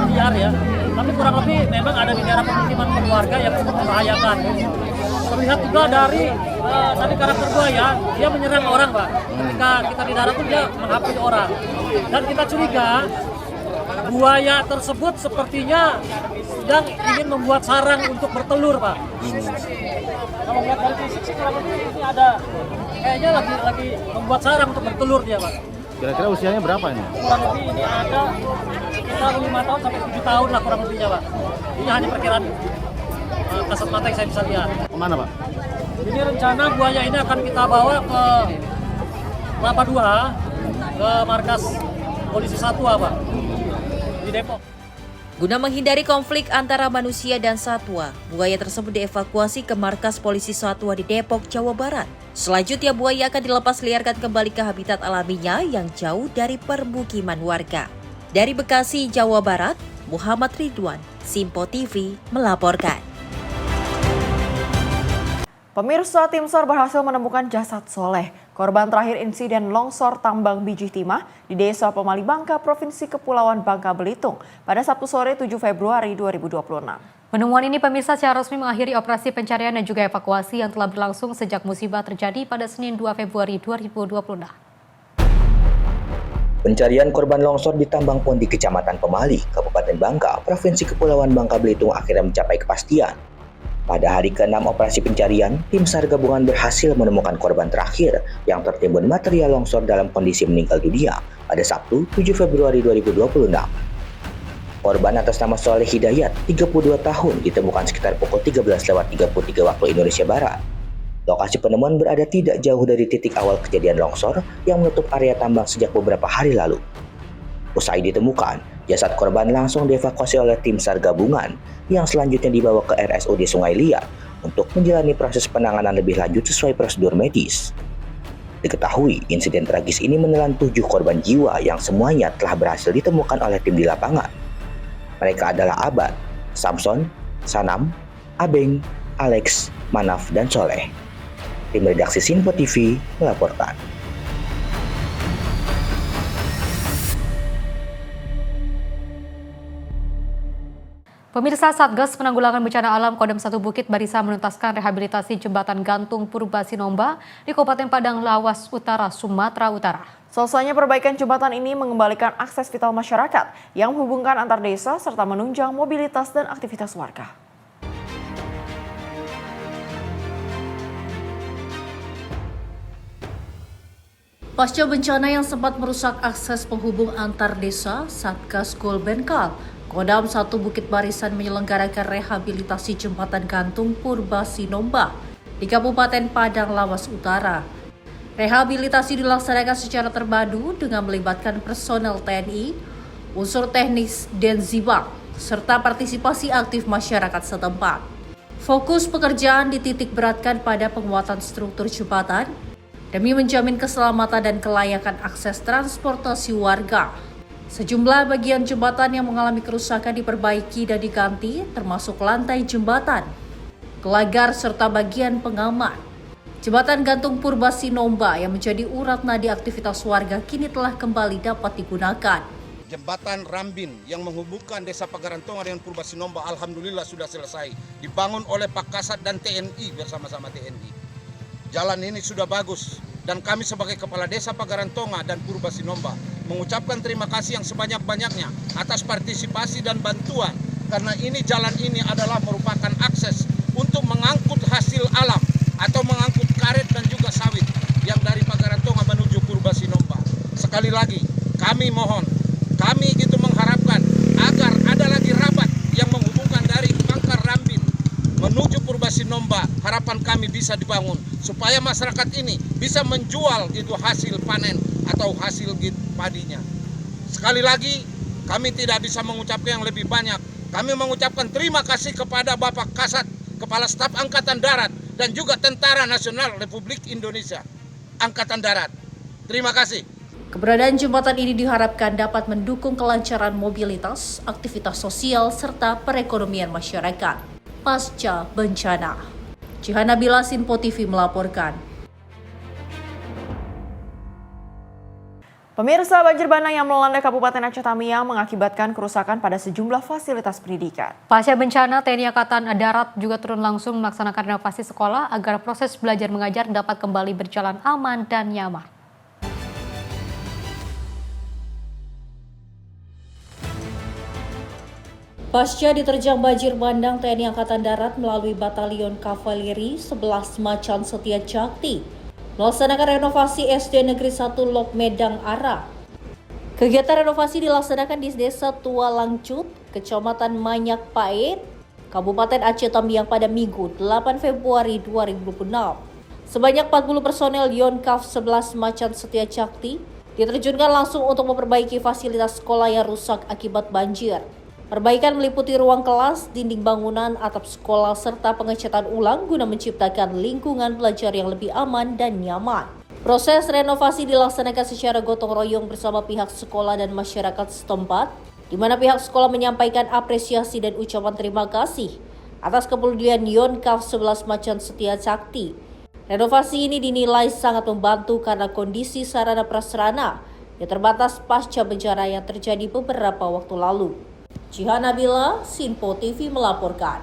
liar ya, tapi kurang lebih memang ada di daerah pemukiman keluarga yang cukup membahayakan. Terlihat juga dari tadi karakter buaya, dia menyerang orang, Pak. Ketika kita di darat itu dia menghapus orang. Dan kita curiga buaya tersebut sepertinya sedang ingin membuat sarang untuk bertelur, Pak. Kalau lihat dari fisik sih kurang lebih ini ada kayaknya lagi membuat sarang untuk bertelur dia, Pak. Kira-kira usianya berapa ini? Kurang lebih ini ada sekitar 5 tahun sampai 7 tahun lah kurang lebihnya, Pak. Ini hanya perkiraan kasat mata yang saya bisa lihat. Kemana, Pak? Ini rencana buaya ini akan kita bawa ke Kelapa II, ke markas polisi Satwa, Pak, di Depok. Guna menghindari konflik antara manusia dan satwa, buaya tersebut dievakuasi ke markas polisi Satwa di Depok, Jawa Barat. Selanjutnya buaya akan dilepas liarkan kembali ke habitat alaminya yang jauh dari permukiman warga. Dari Bekasi, Jawa Barat, Muhammad Ridwan, Simpo TV melaporkan. Pemirsa, tim SAR berhasil menemukan jasad Soleh, korban terakhir insiden longsor tambang Bijih Timah di Desa Pemali Bangka, Provinsi Kepulauan Bangka Belitung pada Sabtu sore 7 Februari 2026. Penemuan ini pemirsa secara resmi mengakhiri operasi pencarian dan juga evakuasi yang telah berlangsung sejak musibah terjadi pada Senin 2 Februari 2026. Pencarian korban longsor di tambang pon di Kecamatan Pemali, Kabupaten Bangka, Provinsi Kepulauan Bangka Belitung akhirnya mencapai kepastian. Pada hari ke-6 operasi pencarian, tim SAR gabungan berhasil menemukan korban terakhir yang tertimbun material longsor dalam kondisi meninggal dunia pada Sabtu 7 Februari 2026. Korban atas nama Soleh Hidayat, 32 tahun, ditemukan sekitar pukul 13.33 waktu Indonesia Barat. Lokasi penemuan berada tidak jauh dari titik awal kejadian longsor yang menutup area tambang sejak beberapa hari lalu. Usai ditemukan, jasad korban langsung dievakuasi oleh tim SAR gabungan yang selanjutnya dibawa ke RSUD Sungai Liat untuk menjalani proses penanganan lebih lanjut sesuai prosedur medis. Diketahui, insiden tragis ini menelan 7 korban jiwa yang semuanya telah berhasil ditemukan oleh tim di lapangan. Mereka adalah Abad, Samson, Sanam, Abeng, Alex, Manaf, dan Soleh. Tim redaksi Simpo TV melaporkan. Pemirsa, Satgas Penanggulangan Bencana Alam Kodam 1 Bukit Barisan menuntaskan rehabilitasi jembatan gantung Purba Sinomba di Kabupaten Padang Lawas Utara, Sumatera Utara. Selesainya perbaikan jembatan ini mengembalikan akses vital masyarakat yang menghubungkan antar desa serta menunjang mobilitas dan aktivitas warga. Pasca bencana yang sempat merusak akses penghubung antar desa, Satgas Golbenkal Kodam 1 Bukit Barisan menyelenggarakan rehabilitasi jembatan gantung Purba Sinomba di Kabupaten Padang Lawas Utara. Rehabilitasi dilaksanakan secara terpadu dengan melibatkan personel TNI, unsur teknis Denzibang, serta partisipasi aktif masyarakat setempat. Fokus pekerjaan dititik beratkan pada penguatan struktur jembatan demi menjamin keselamatan dan kelayakan akses transportasi warga. Sejumlah bagian jembatan yang mengalami kerusakan diperbaiki dan diganti, termasuk lantai jembatan, gelagar, serta bagian pengaman. Jembatan gantung Purba Sinomba yang menjadi urat nadi aktivitas warga kini telah kembali dapat digunakan. Jembatan Rambin yang menghubungkan Desa Pagarantonga dengan Purba Sinomba alhamdulillah sudah selesai. Dibangun oleh Pak Kasat dan TNI bersama-sama TNI. Jalan ini sudah bagus dan kami sebagai Kepala Desa Pagarantonga dan Purba Sinomba mengucapkan terima kasih yang sebanyak-banyaknya atas partisipasi dan bantuan karena ini jalan ini adalah merupakan akses untuk mengangkut hasil alam atau mengangkut karet dan juga sawit yang dari Pagarantonga menuju Purba Sinomba. Sekali lagi kami mohon, kami gitu mengharapkan agar ada lagi rabat yang menghubungkan dari Pangkar Rambin menuju Purba Sinomba. Harapan kami bisa dibangun supaya masyarakat ini bisa menjual gitu hasil panen atau hasil gitu padinya. Sekali lagi kami tidak bisa mengucapkan yang lebih banyak. Kami mengucapkan terima kasih kepada Bapak Kasat, Kepala Staf Angkatan Darat dan juga Tentara Nasional Republik Indonesia Angkatan Darat. Terima kasih. Keberadaan jembatan ini diharapkan dapat mendukung kelancaran mobilitas, aktivitas sosial, serta perekonomian masyarakat pasca bencana. Cihana Bila, Sinpo TV melaporkan. Pemirsa, banjir bandang yang melanda Kabupaten Aceh Tamiang mengakibatkan kerusakan pada sejumlah fasilitas pendidikan. Pasca bencana, TNI Angkatan Darat juga turun langsung melaksanakan renovasi sekolah agar proses belajar mengajar dapat kembali berjalan aman dan nyaman. Pasca diterjang banjir bandang, TNI Angkatan Darat melalui Batalion Kavaleri 11 Macan Setia Cakti melaksanakan renovasi SD Negeri 1 Lok Medang Ara. Kegiatan renovasi dilaksanakan di Desa Tua Langcut, Kecamatan Manyak Pait, Kabupaten Aceh Tamiang pada Minggu 8 Februari 2026. Sebanyak 40 personel Yonkav 11 Macan Setia Cakti diterjunkan langsung untuk memperbaiki fasilitas sekolah yang rusak akibat banjir. Perbaikan meliputi ruang kelas, dinding bangunan, atap sekolah, serta pengecatan ulang guna menciptakan lingkungan belajar yang lebih aman dan nyaman. Proses renovasi dilaksanakan secara gotong royong bersama pihak sekolah dan masyarakat setempat, di mana pihak sekolah menyampaikan apresiasi dan ucapan terima kasih atas kepedulian Yonkav 11 Macan Setia Cakti. Renovasi ini dinilai sangat membantu karena kondisi sarana prasarana yang terbatas pasca bencana yang terjadi beberapa waktu lalu. Cihana Bila, Sinpo TV melaporkan.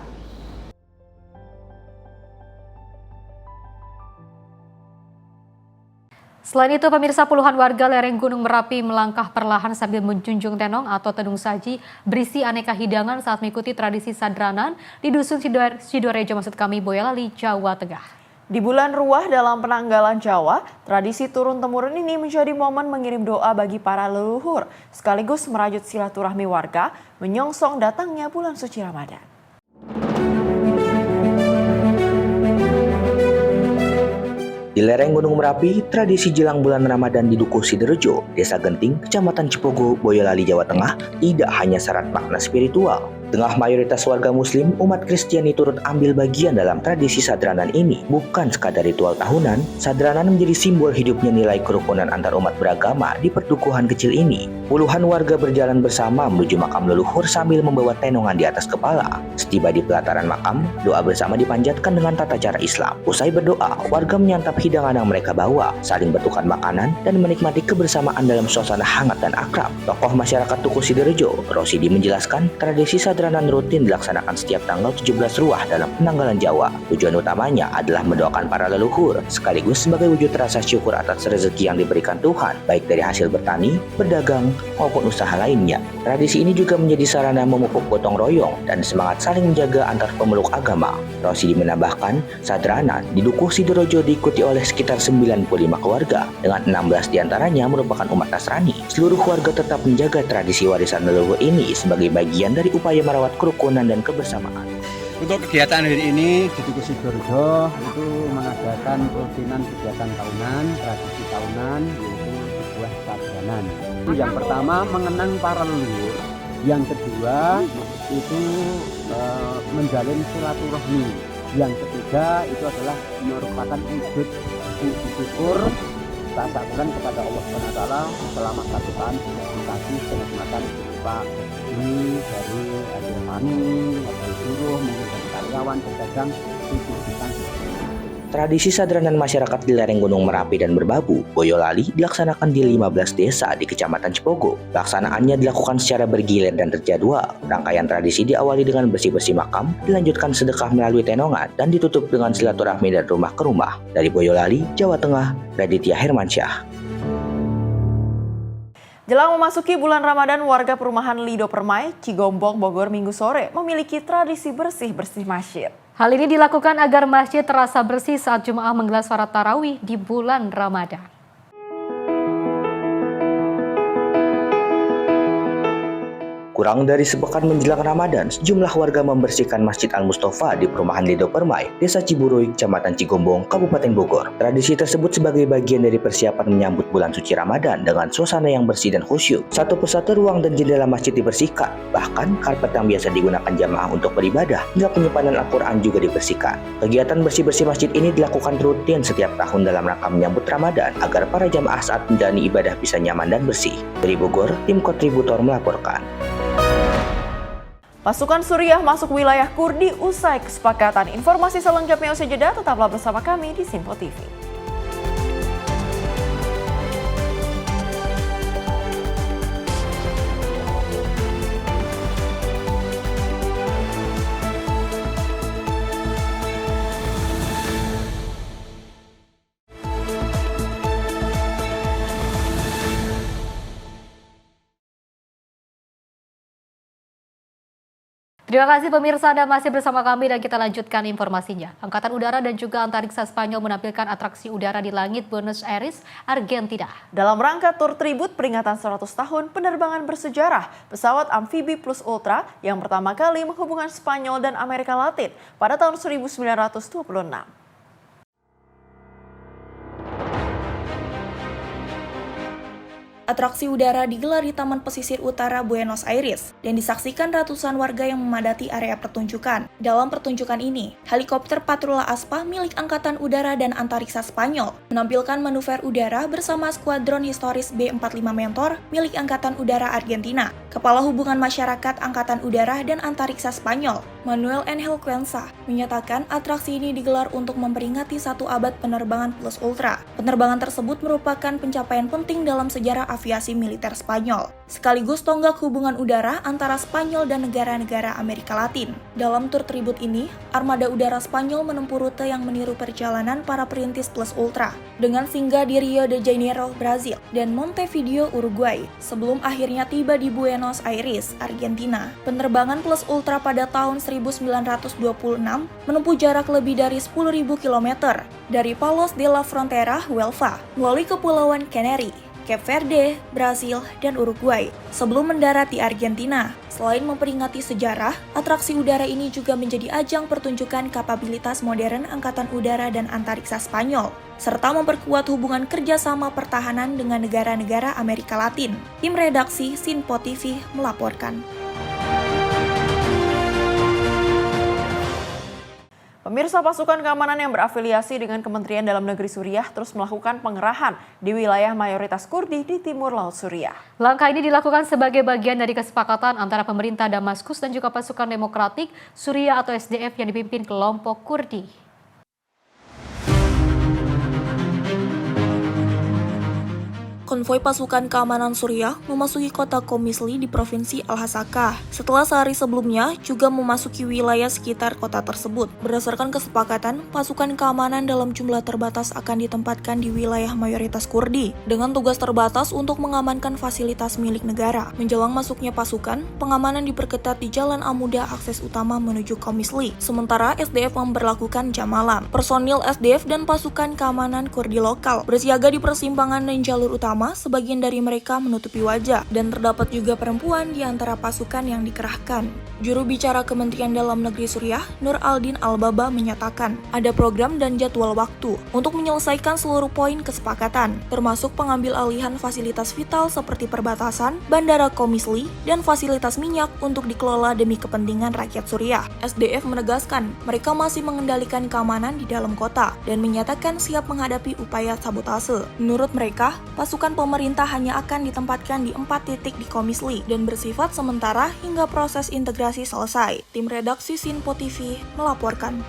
Selain itu, pemirsa, puluhan warga lereng Gunung Merapi melangkah perlahan sambil menjunjung tenong atau tenung saji berisi aneka hidangan saat mengikuti tradisi sadranan di Dusun Sidorejo, Boyolali, Jawa Tengah. Di bulan Ruah dalam penanggalan Jawa, tradisi turun-temurun ini menjadi momen mengirim doa bagi para leluhur, sekaligus merajut silaturahmi warga menyongsong datangnya bulan suci Ramadan. Di lereng Gunung Merapi, tradisi jelang bulan Ramadan di Dukuh Sidorejo, Desa Genting, Kecamatan Cipogo, Boyolali, Jawa Tengah, tidak hanya syarat makna spiritual. Tengah mayoritas warga muslim, umat Kristiani turut ambil bagian dalam tradisi sadranan ini. Bukan sekadar ritual tahunan, sadranan menjadi simbol hidupnya nilai kerukunan antar umat beragama di perdukuhan kecil ini. Puluhan warga berjalan bersama menuju makam leluhur sambil membawa tenongan di atas kepala. Setiba di pelataran makam, doa bersama dipanjatkan dengan tata cara Islam. Usai berdoa, warga menyantap hidangan yang mereka bawa, saling bertukar makanan, dan menikmati kebersamaan dalam suasana hangat dan akrab. Tokoh masyarakat Dukuh Sidorejo, Rosidi, menjelaskan tradisi sadranan rutin dilaksanakan setiap tanggal 17 Ruah dalam penanggalan Jawa. Tujuan utamanya adalah mendoakan para leluhur, sekaligus sebagai wujud rasa syukur atas rezeki yang diberikan Tuhan, baik dari hasil bertani, berdagang, maupun usaha lainnya. Tradisi ini juga menjadi sarana memupuk gotong royong dan semangat saling menjaga antar pemeluk agama. Rosidi menambahkan, sadranan di Dukuh Sidorejo diikuti oleh sekitar 95 keluarga, dengan 16 diantaranya merupakan umat Nasrani. Seluruh warga tetap menjaga tradisi warisan leluhur ini sebagai bagian dari upaya merawat kerukunan dan kebersamaan. Untuk kegiatan hari ini di Dukuh Sidorejo itu mengadakan rutinan kegiatan tahunan, tradisi tahunan, yaitu sebuah sadranan. Yang pertama mengenang para leluhur, yang kedua itu menjalin silaturahmi, yang ketiga itu adalah merupakan wujud syukur rasa syukuran kepada Allah SWT selama satu tahun dikasih kenikmatan berupa ini dari hasil tani, hasil buruh, mungkin dari karyawan, pedagang, itu kita. Tradisi sadranan masyarakat di lereng Gunung Merapi dan Merbabu, Boyolali dilaksanakan di 15 desa di Kecamatan Cipogo. Pelaksanaannya dilakukan secara bergilir dan terjadwal. Rangkaian tradisi diawali dengan bersih-bersih makam, dilanjutkan sedekah melalui tenongan, dan ditutup dengan silaturahmi dari rumah ke rumah. Dari Boyolali, Jawa Tengah, Raditya Hermansyah. Jelang memasuki bulan Ramadan, warga perumahan Lido Permai, Cigombong, Bogor Minggu sore memiliki tradisi bersih-bersih masjid. Hal ini dilakukan agar masjid terasa bersih saat jemaah menggelar salat tarawih di bulan Ramadan. Kurang dari sepekan menjelang Ramadan, sejumlah warga membersihkan Masjid Al-Mustafa di perumahan Lido Permai, Desa Ciburuy, Kecamatan Cigombong, Kabupaten Bogor. Tradisi tersebut sebagai bagian dari persiapan menyambut bulan suci Ramadan dengan suasana yang bersih dan khusyuk. Satu persatu ruang dan jendela masjid dibersihkan, bahkan karpet yang biasa digunakan jamaah untuk beribadah hingga penyimpanan Al-Quran juga dibersihkan. Kegiatan bersih-bersih masjid ini dilakukan rutin setiap tahun dalam rangka menyambut Ramadan agar para jamaah saat menjalani ibadah bisa nyaman dan bersih. Dari Bogor, tim kontributor melaporkan. Pasukan Suriah masuk wilayah Kurdi usai kesepakatan. Informasi selengkapnya usai jeda, tetaplah bersama kami di Simpo TV. Terima kasih pemirsa, Anda masih bersama kami dan kita lanjutkan informasinya. Angkatan Udara dan juga Antariksa Spanyol menampilkan atraksi udara di langit Buenos Aires, Argentina. Dalam rangka tur tribut peringatan 100 tahun penerbangan bersejarah, pesawat amfibi Plus Ultra yang pertama kali menghubungkan Spanyol dan Amerika Latin pada tahun 1926. Atraksi udara digelar di Taman Pesisir Utara Buenos Aires dan disaksikan ratusan warga yang memadati area pertunjukan. Dalam pertunjukan ini, helikopter Patrula Aspa milik Angkatan Udara dan Antariksa Spanyol menampilkan manuver udara bersama skuadron historis B-45 Mentor milik Angkatan Udara Argentina. Kepala Hubungan Masyarakat Angkatan Udara dan Antariksa Spanyol, Manuel Angel Cuenca, menyatakan atraksi ini digelar untuk memperingati 1 abad penerbangan Plus Ultra. Penerbangan tersebut merupakan pencapaian penting dalam sejarah aviasi militer Spanyol, sekaligus tonggak hubungan udara antara Spanyol dan negara-negara Amerika Latin. Dalam tur tribut ini, armada udara Spanyol menempuh rute yang meniru perjalanan para perintis Plus Ultra, dengan singgah di Rio de Janeiro, Brazil, dan Montevideo, Uruguay, sebelum akhirnya tiba di Buenos Aires, Argentina. Penerbangan Plus Ultra pada tahun 1926 menempuh jarak lebih dari 10.000 km dari Palos de la Frontera, Huelva, melalui Kepulauan Canary, Cape Verde, Brasil, dan Uruguay, sebelum mendarat di Argentina. Selain memperingati sejarah, atraksi udara ini juga menjadi ajang pertunjukan kapabilitas modern Angkatan Udara dan Antariksa Spanyol, serta memperkuat hubungan kerjasama pertahanan dengan negara-negara Amerika Latin. Tim redaksi Simpo TV melaporkan. Pemirsa, pasukan keamanan yang berafiliasi dengan Kementerian Dalam Negeri Suriah terus melakukan pengerahan di wilayah mayoritas Kurdi di timur Laut Suriah. Langkah ini dilakukan sebagai bagian dari kesepakatan antara pemerintah Damaskus dan juga pasukan demokratik Suriah atau SDF yang dipimpin kelompok Kurdi. Konvoi pasukan keamanan Suriah memasuki kota Komisli di Provinsi Al-Hasakah setelah sehari sebelumnya juga memasuki wilayah sekitar kota tersebut. Berdasarkan kesepakatan, pasukan keamanan dalam jumlah terbatas akan ditempatkan di wilayah mayoritas Kurdi dengan tugas terbatas untuk mengamankan fasilitas milik negara. Menjelang masuknya pasukan, pengamanan diperketat di Jalan Amuda akses utama menuju Komisli. Sementara SDF memberlakukan jam malam. Personil SDF dan pasukan keamanan Kurdi lokal bersiaga di persimpangan dan jalur utama. Sebagian dari mereka menutupi wajah dan terdapat juga perempuan di antara pasukan yang dikerahkan. Juru bicara Kementerian Dalam Negeri Suriah, Nur Aldin Al-Baba, menyatakan ada program dan jadwal waktu untuk menyelesaikan seluruh poin kesepakatan, termasuk pengambil alihan fasilitas vital seperti perbatasan, bandara Komisli, dan fasilitas minyak untuk dikelola demi kepentingan rakyat Suriah. SDF menegaskan mereka masih mengendalikan keamanan di dalam kota dan menyatakan siap menghadapi upaya sabotase. Menurut mereka, pasukan pemerintah hanya akan ditempatkan di 4 titik di Komisli dan bersifat sementara hingga proses integrasi selesai. Tim redaksi Simpo TV melaporkan.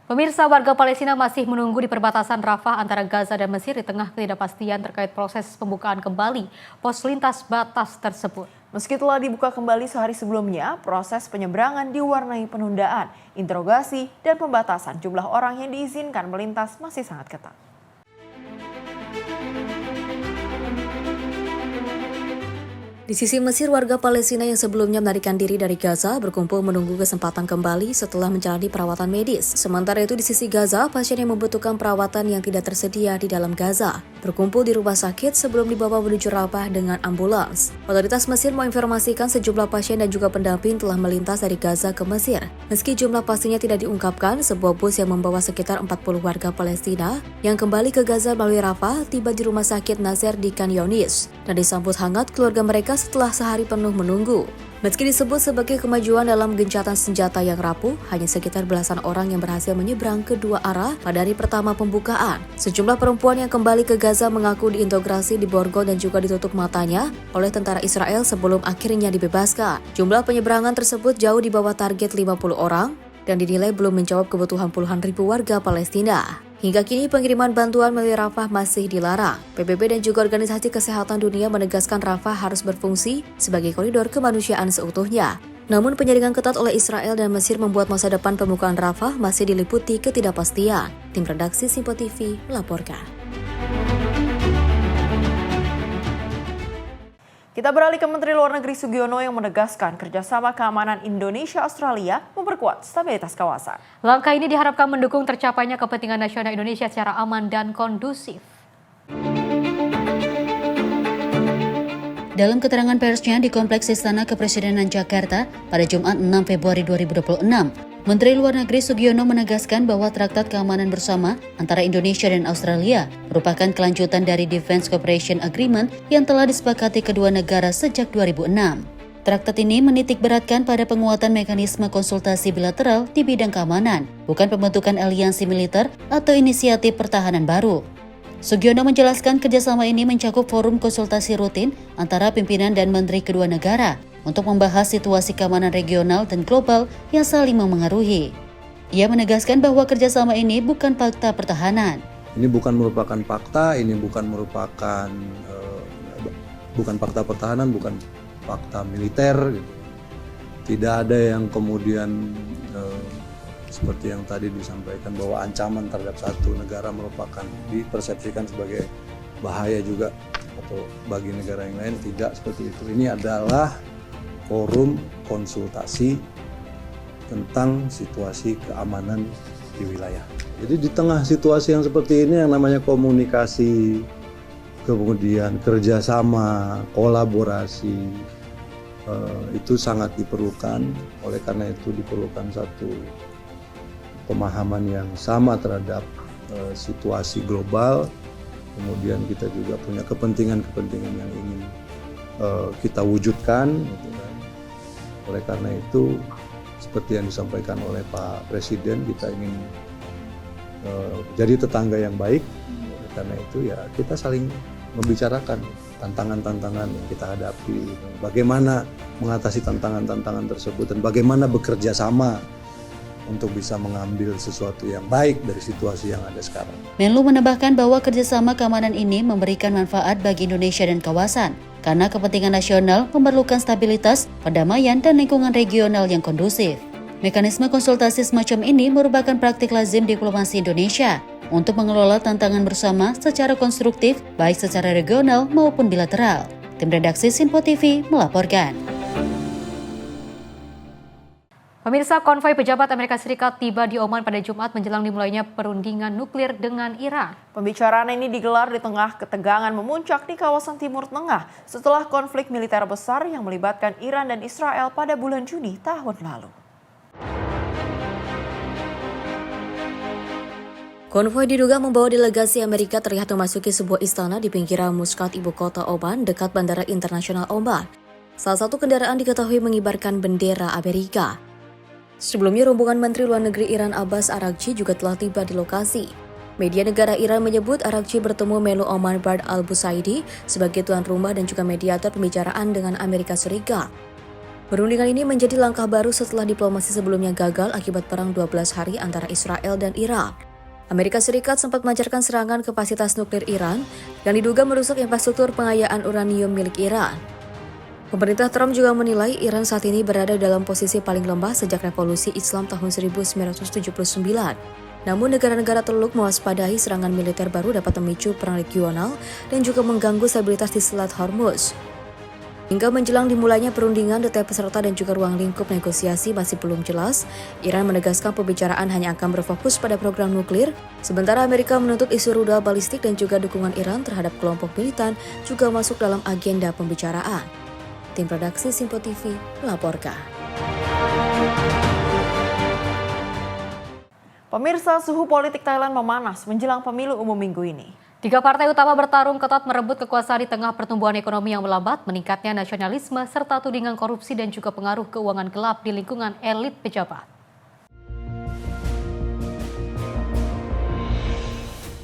Pemirsa, warga Palestina masih menunggu di perbatasan Rafah antara Gaza dan Mesir di tengah ketidakpastian terkait proses pembukaan kembali pos lintas batas tersebut. Meski telah dibuka kembali sehari sebelumnya, proses penyeberangan diwarnai penundaan, interogasi, dan pembatasan jumlah orang yang diizinkan melintas masih sangat ketat. Di sisi Mesir, warga Palestina yang sebelumnya melarikan diri dari Gaza berkumpul menunggu kesempatan kembali setelah menjalani perawatan medis. Sementara itu di sisi Gaza, pasien yang membutuhkan perawatan yang tidak tersedia di dalam Gaza berkumpul di rumah sakit sebelum dibawa menuju Rafah dengan ambulans. Otoritas Mesir menginformasikan sejumlah pasien dan juga pendamping telah melintas dari Gaza ke Mesir. Meski jumlah pastinya tidak diungkapkan, sebuah bus yang membawa sekitar 40 warga Palestina yang kembali ke Gaza melalui Rafah tiba di rumah sakit Nasser di Khan Younis dan disambut hangat keluarga mereka setelah sehari penuh menunggu. Meski disebut sebagai kemajuan dalam gencatan senjata yang rapuh, hanya sekitar belasan orang yang berhasil menyeberang kedua arah pada hari pertama pembukaan. Sejumlah perempuan yang kembali ke Gaza mengaku diinterogasi, diborgol dan juga ditutup matanya oleh tentara Israel sebelum akhirnya dibebaskan. Jumlah penyeberangan tersebut jauh di bawah target 50 orang dan dinilai belum menjawab kebutuhan puluhan ribu warga Palestina. Hingga kini pengiriman bantuan melalui Rafah masih dilarang. PBB dan juga Organisasi Kesehatan Dunia menegaskan Rafah harus berfungsi sebagai koridor kemanusiaan seutuhnya. Namun penjaringan ketat oleh Israel dan Mesir membuat masa depan pembukaan Rafah masih diliputi ketidakpastian. Tim redaksi Simpo TV melaporkan. Kita beralih ke Menteri Luar Negeri Sugiono yang menegaskan kerjasama keamanan Indonesia-Australia memperkuat stabilitas kawasan. Langkah ini diharapkan mendukung tercapainya kepentingan nasional Indonesia secara aman dan kondusif. Dalam keterangan persnya di Kompleks Istana Kepresidenan Jakarta pada Jumat 6 Februari 2026, Menteri Luar Negeri Sugiono menegaskan bahwa Traktat Keamanan Bersama antara Indonesia dan Australia merupakan kelanjutan dari Defense Cooperation Agreement yang telah disepakati kedua negara sejak 2006. Traktat ini menitikberatkan pada penguatan mekanisme konsultasi bilateral di bidang keamanan, bukan pembentukan aliansi militer atau inisiatif pertahanan baru. Sugiono menjelaskan kerjasama ini mencakup forum konsultasi rutin antara pimpinan dan menteri kedua negara untuk membahas situasi keamanan regional dan global yang saling memengaruhi. Ia menegaskan bahwa kerjasama ini bukan fakta pertahanan. Ini bukan merupakan fakta, ini bukan merupakan bukan fakta pertahanan, bukan fakta militer. Gitu. Tidak ada yang kemudian seperti yang tadi disampaikan bahwa ancaman terhadap satu negara merupakan dipersepsikan sebagai bahaya juga atau bagi negara yang lain, tidak seperti itu. Ini adalah forum konsultasi tentang situasi keamanan di wilayah. Jadi di tengah situasi yang seperti ini yang namanya komunikasi, kemudian kerjasama, kolaborasi, itu sangat diperlukan. Oleh karena itu diperlukan satu pemahaman yang sama terhadap situasi global. Kemudian kita juga punya kepentingan-kepentingan yang ingin kita wujudkan. Gitu kan. Oleh karena itu, seperti yang disampaikan oleh Pak Presiden, kita ingin jadi tetangga yang baik. Oleh karena itu ya kita saling membicarakan tantangan-tantangan yang kita hadapi, bagaimana mengatasi tantangan-tantangan tersebut dan bagaimana bekerja sama untuk bisa mengambil sesuatu yang baik dari situasi yang ada sekarang. Menlu menambahkan bahwa kerjasama keamanan ini memberikan manfaat bagi Indonesia dan kawasan, karena kepentingan nasional memerlukan stabilitas, perdamaian, dan lingkungan regional yang kondusif. Mekanisme konsultasi semacam ini merupakan praktik lazim diplomasi Indonesia untuk mengelola tantangan bersama secara konstruktif, baik secara regional maupun bilateral. Tim redaksi Simpo TV melaporkan. Pemirsa, konvoi pejabat Amerika Serikat tiba di Oman pada Jumat menjelang dimulainya perundingan nuklir dengan Iran. Pembicaraan ini digelar di tengah ketegangan memuncak di kawasan Timur Tengah setelah konflik militer besar yang melibatkan Iran dan Israel pada bulan Juni tahun lalu. Konvoi diduga membawa delegasi Amerika terlihat memasuki sebuah istana di pinggiran Muscat, ibu kota Oman, dekat Bandara Internasional Oman. Salah satu kendaraan diketahui mengibarkan bendera Amerika. Sebelumnya, rombongan Menteri Luar Negeri Iran Abbas Araghchi juga telah tiba di lokasi. Media negara Iran menyebut Araghchi bertemu Menlu Oman Bard al-Busaidi sebagai tuan rumah dan juga mediator pembicaraan dengan Amerika Serikat. Perundingan ini menjadi langkah baru setelah diplomasi sebelumnya gagal akibat perang 12 hari antara Israel dan Irak. Amerika Serikat sempat melancarkan serangan ke fasilitas nuklir Iran yang diduga merusak infrastruktur pengayaan uranium milik Iran. Pemerintah Trump juga menilai Iran saat ini berada dalam posisi paling lemah sejak revolusi Islam tahun 1979. Namun negara-negara Teluk mewaspadai serangan militer baru dapat memicu perang regional dan juga mengganggu stabilitas di Selat Hormuz. Hingga menjelang dimulainya perundingan, detail peserta dan juga ruang lingkup negosiasi masih belum jelas. Iran menegaskan pembicaraan hanya akan berfokus pada program nuklir, sementara Amerika menuntut isu rudal balistik dan juga dukungan Iran terhadap kelompok militan juga masuk dalam agenda pembicaraan. Tim redaksi Simpo TV melaporkan. Pemirsa, suhu politik Thailand memanas menjelang pemilu umum minggu ini. 3 partai utama bertarung ketat merebut kekuasaan di tengah pertumbuhan ekonomi yang melambat, meningkatnya nasionalisme, serta tudingan korupsi dan juga pengaruh keuangan gelap di lingkungan elit pejabat.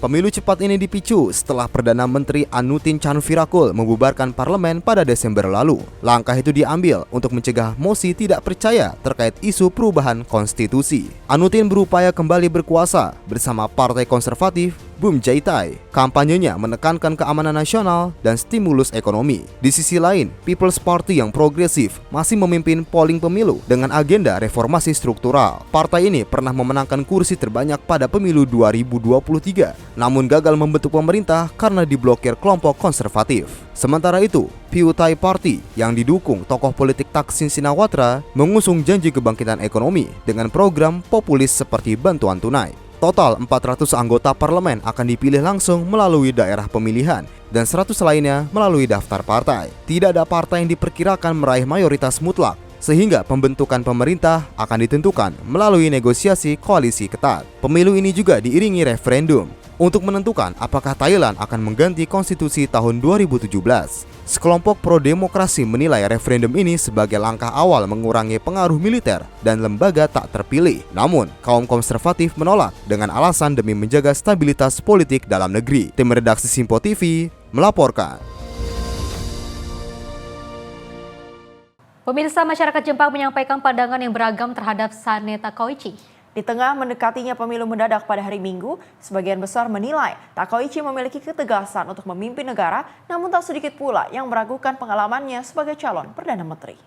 Pemilu cepat ini dipicu setelah Perdana Menteri Anutin Chanvirakul membubarkan parlemen pada Desember lalu. Langkah itu diambil untuk mencegah mosi tidak percaya terkait isu perubahan konstitusi. Anutin berupaya kembali berkuasa bersama Partai Konservatif Bum Jaitai. Kampanyenya menekankan keamanan nasional dan stimulus ekonomi. Di sisi lain, People's Party yang progresif masih memimpin polling pemilu dengan agenda reformasi struktural. Partai ini pernah memenangkan kursi terbanyak pada pemilu 2023, namun gagal membentuk pemerintah karena diblokir kelompok konservatif. Sementara itu, Pheu Thai Party yang didukung tokoh politik Thaksin Shinawatra mengusung janji kebangkitan ekonomi dengan program populis seperti bantuan tunai. Total 400 anggota parlemen akan dipilih langsung melalui daerah pemilihan dan 100 lainnya melalui daftar partai. Tidak ada partai yang diperkirakan meraih mayoritas mutlak, sehingga pembentukan pemerintah akan ditentukan melalui negosiasi koalisi ketat. Pemilu ini juga diiringi referendum untuk menentukan apakah Thailand akan mengganti konstitusi tahun 2017. Sekelompok pro-demokrasi menilai referendum ini sebagai langkah awal mengurangi pengaruh militer dan lembaga tak terpilih. Namun, kaum konservatif menolak dengan alasan demi menjaga stabilitas politik dalam negeri. Tim redaksi Simpo TV melaporkan. Pemirsa, masyarakat Jepang menyampaikan pandangan yang beragam terhadap Sane Takeuchi. Di tengah mendekatinya pemilu mendadak pada hari Minggu, sebagian besar menilai Takeuchi memiliki ketegasan untuk memimpin negara, namun tak sedikit pula yang meragukan pengalamannya sebagai calon Perdana Menteri.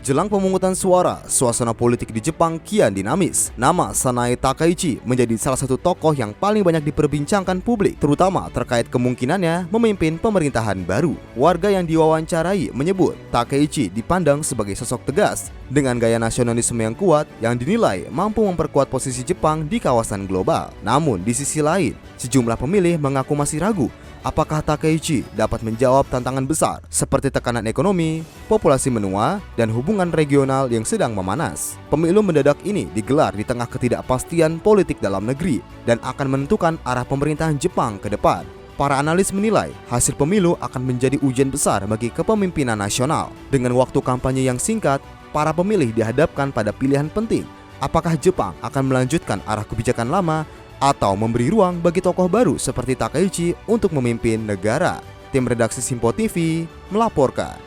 Jelang pemungutan suara, suasana politik di Jepang kian dinamis. Nama Sanae Takeuchi menjadi salah satu tokoh yang paling banyak diperbincangkan publik, terutama terkait kemungkinannya memimpin pemerintahan baru. Warga yang diwawancarai menyebut Takeuchi dipandang sebagai sosok tegas dengan gaya nasionalisme yang kuat yang dinilai mampu memperkuat posisi Jepang di kawasan global. Namun di sisi lain, sejumlah pemilih mengaku masih ragu apakah Takeuchi dapat menjawab tantangan besar seperti tekanan ekonomi, populasi menua, dan hubungan regional yang sedang memanas. Pemilu mendadak ini digelar di tengah ketidakpastian politik dalam negeri dan akan menentukan arah pemerintahan Jepang ke depan. Para analis menilai hasil pemilu akan menjadi ujian besar bagi kepemimpinan nasional. Dengan waktu kampanye yang singkat, para pemilih dihadapkan pada pilihan penting. Apakah Jepang akan melanjutkan arah kebijakan lama atau memberi ruang bagi tokoh baru seperti Takeuchi untuk memimpin negara? Tim redaksi Simpo TV melaporkan.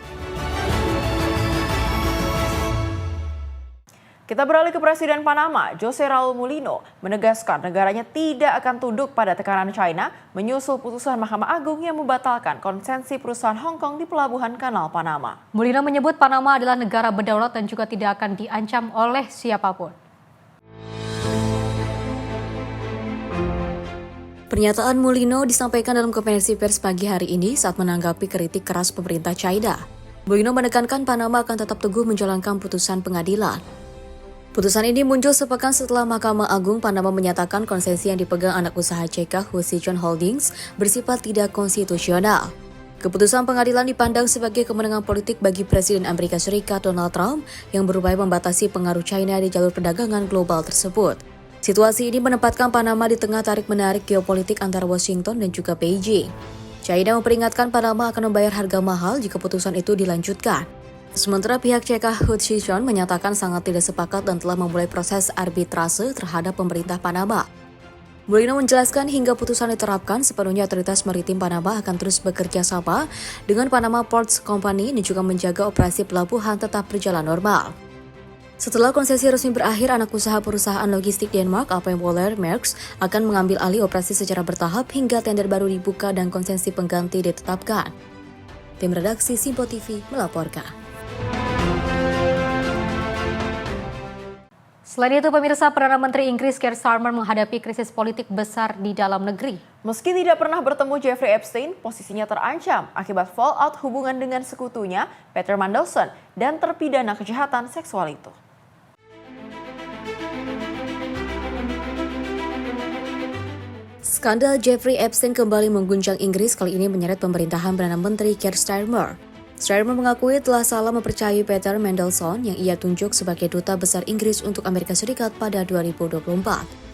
Kita beralih ke Presiden Panama, Jose Raul Mulino, menegaskan negaranya tidak akan tunduk pada tekanan China menyusul putusan Mahkamah Agung yang membatalkan konsensi perusahaan Hong Kong di Pelabuhan Kanal Panama. Mulino menyebut Panama adalah negara berdaulat dan juga tidak akan diancam oleh siapapun. Pernyataan Mulino disampaikan dalam konferensi pers pagi hari ini saat menanggapi kritik keras pemerintah China. Mulino menekankan Panama akan tetap teguh menjalankan putusan pengadilan. Putusan ini muncul sepekan setelah Mahkamah Agung Panama menyatakan konsesi yang dipegang anak usaha CK Husichon Holdings bersifat tidak konstitusional. Keputusan pengadilan dipandang sebagai kemenangan politik bagi Presiden Amerika Serikat Donald Trump yang berupaya membatasi pengaruh China di jalur perdagangan global tersebut. Situasi ini menempatkan Panama di tengah tarik-menarik geopolitik antara Washington dan juga Beijing. China memperingatkan Panama akan membayar harga mahal jika putusan itu dilanjutkan. Sementara pihak CK Husichon menyatakan sangat tidak sepakat dan telah memulai proses arbitrase terhadap pemerintah Panama. Mulino menjelaskan hingga putusan diterapkan, sepenuhnya otoritas maritim Panama akan terus bekerja sama dengan Panama Ports Company dan juga menjaga operasi pelabuhan tetap berjalan normal. Setelah konsesi resmi berakhir, anak usaha perusahaan logistik Denmark, AP Møller - Mærsk, akan mengambil alih operasi secara bertahap hingga tender baru dibuka dan konsesi pengganti ditetapkan. Tim redaksi Simpo TV melaporkan. Selain itu, pemirsa, Perdana Menteri Inggris Keir Starmer menghadapi krisis politik besar di dalam negeri. Meski tidak pernah bertemu Jeffrey Epstein, posisinya terancam akibat fallout hubungan dengan sekutunya, Peter Mandelson, dan terpidana kejahatan seksual itu. Skandal Jeffrey Epstein kembali mengguncang Inggris, kali ini menyeret pemerintahan Perdana Menteri Keir Starmer. Starmer mengakui telah salah mempercayai Peter Mandelson yang ia tunjuk sebagai duta besar Inggris untuk Amerika Serikat pada 2024.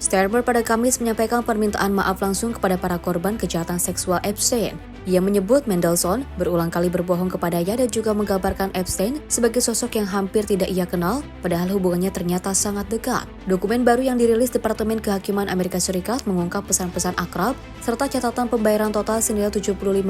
Starmer pada Kamis menyampaikan permintaan maaf langsung kepada para korban kejahatan seksual Epstein. Ia menyebut Mandelson berulang kali berbohong kepadanya dan juga menggambarkan Epstein sebagai sosok yang hampir tidak ia kenal, padahal hubungannya ternyata sangat dekat. Dokumen baru yang dirilis Departemen Kehakiman Amerika Serikat mengungkap pesan-pesan akrab serta catatan pembayaran total senilai $75.000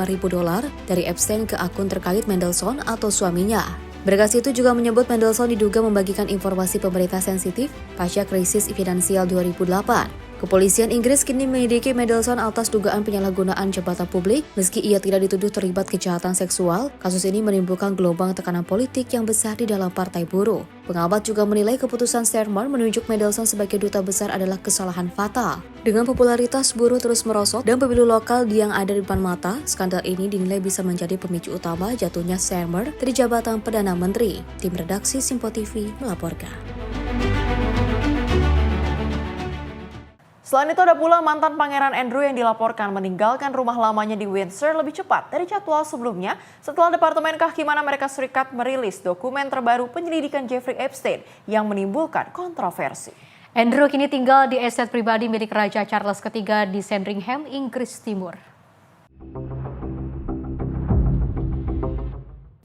dari Epstein ke akun terkait Mandelson atau suaminya. Berkas itu juga menyebut Mandelson diduga membagikan informasi pemerintah sensitif pasca krisis finansial 2008. Kepolisian Inggris kini menyelidiki Mandelson atas dugaan penyalahgunaan jabatan publik. Meski ia tidak dituduh terlibat kejahatan seksual, kasus ini menimbulkan gelombang tekanan politik yang besar di dalam partai buruh. Pengamat juga menilai keputusan Starmer menunjuk Mandelson sebagai duta besar adalah kesalahan fatal. Dengan popularitas buruh terus merosot dan pemilu lokal yang ada di depan mata, skandal ini dinilai bisa menjadi pemicu utama jatuhnya Starmer dari jabatan Perdana Menteri. Tim redaksi Simpo TV melaporkan. Selain itu ada pula mantan Pangeran Andrew yang dilaporkan meninggalkan rumah lamanya di Windsor lebih cepat dari jadwal sebelumnya setelah Departemen Kehakiman Amerika Serikat merilis dokumen terbaru penyelidikan Jeffrey Epstein yang menimbulkan kontroversi. Andrew kini tinggal di estate pribadi milik Raja Charles III di Sandringham, Inggris Timur.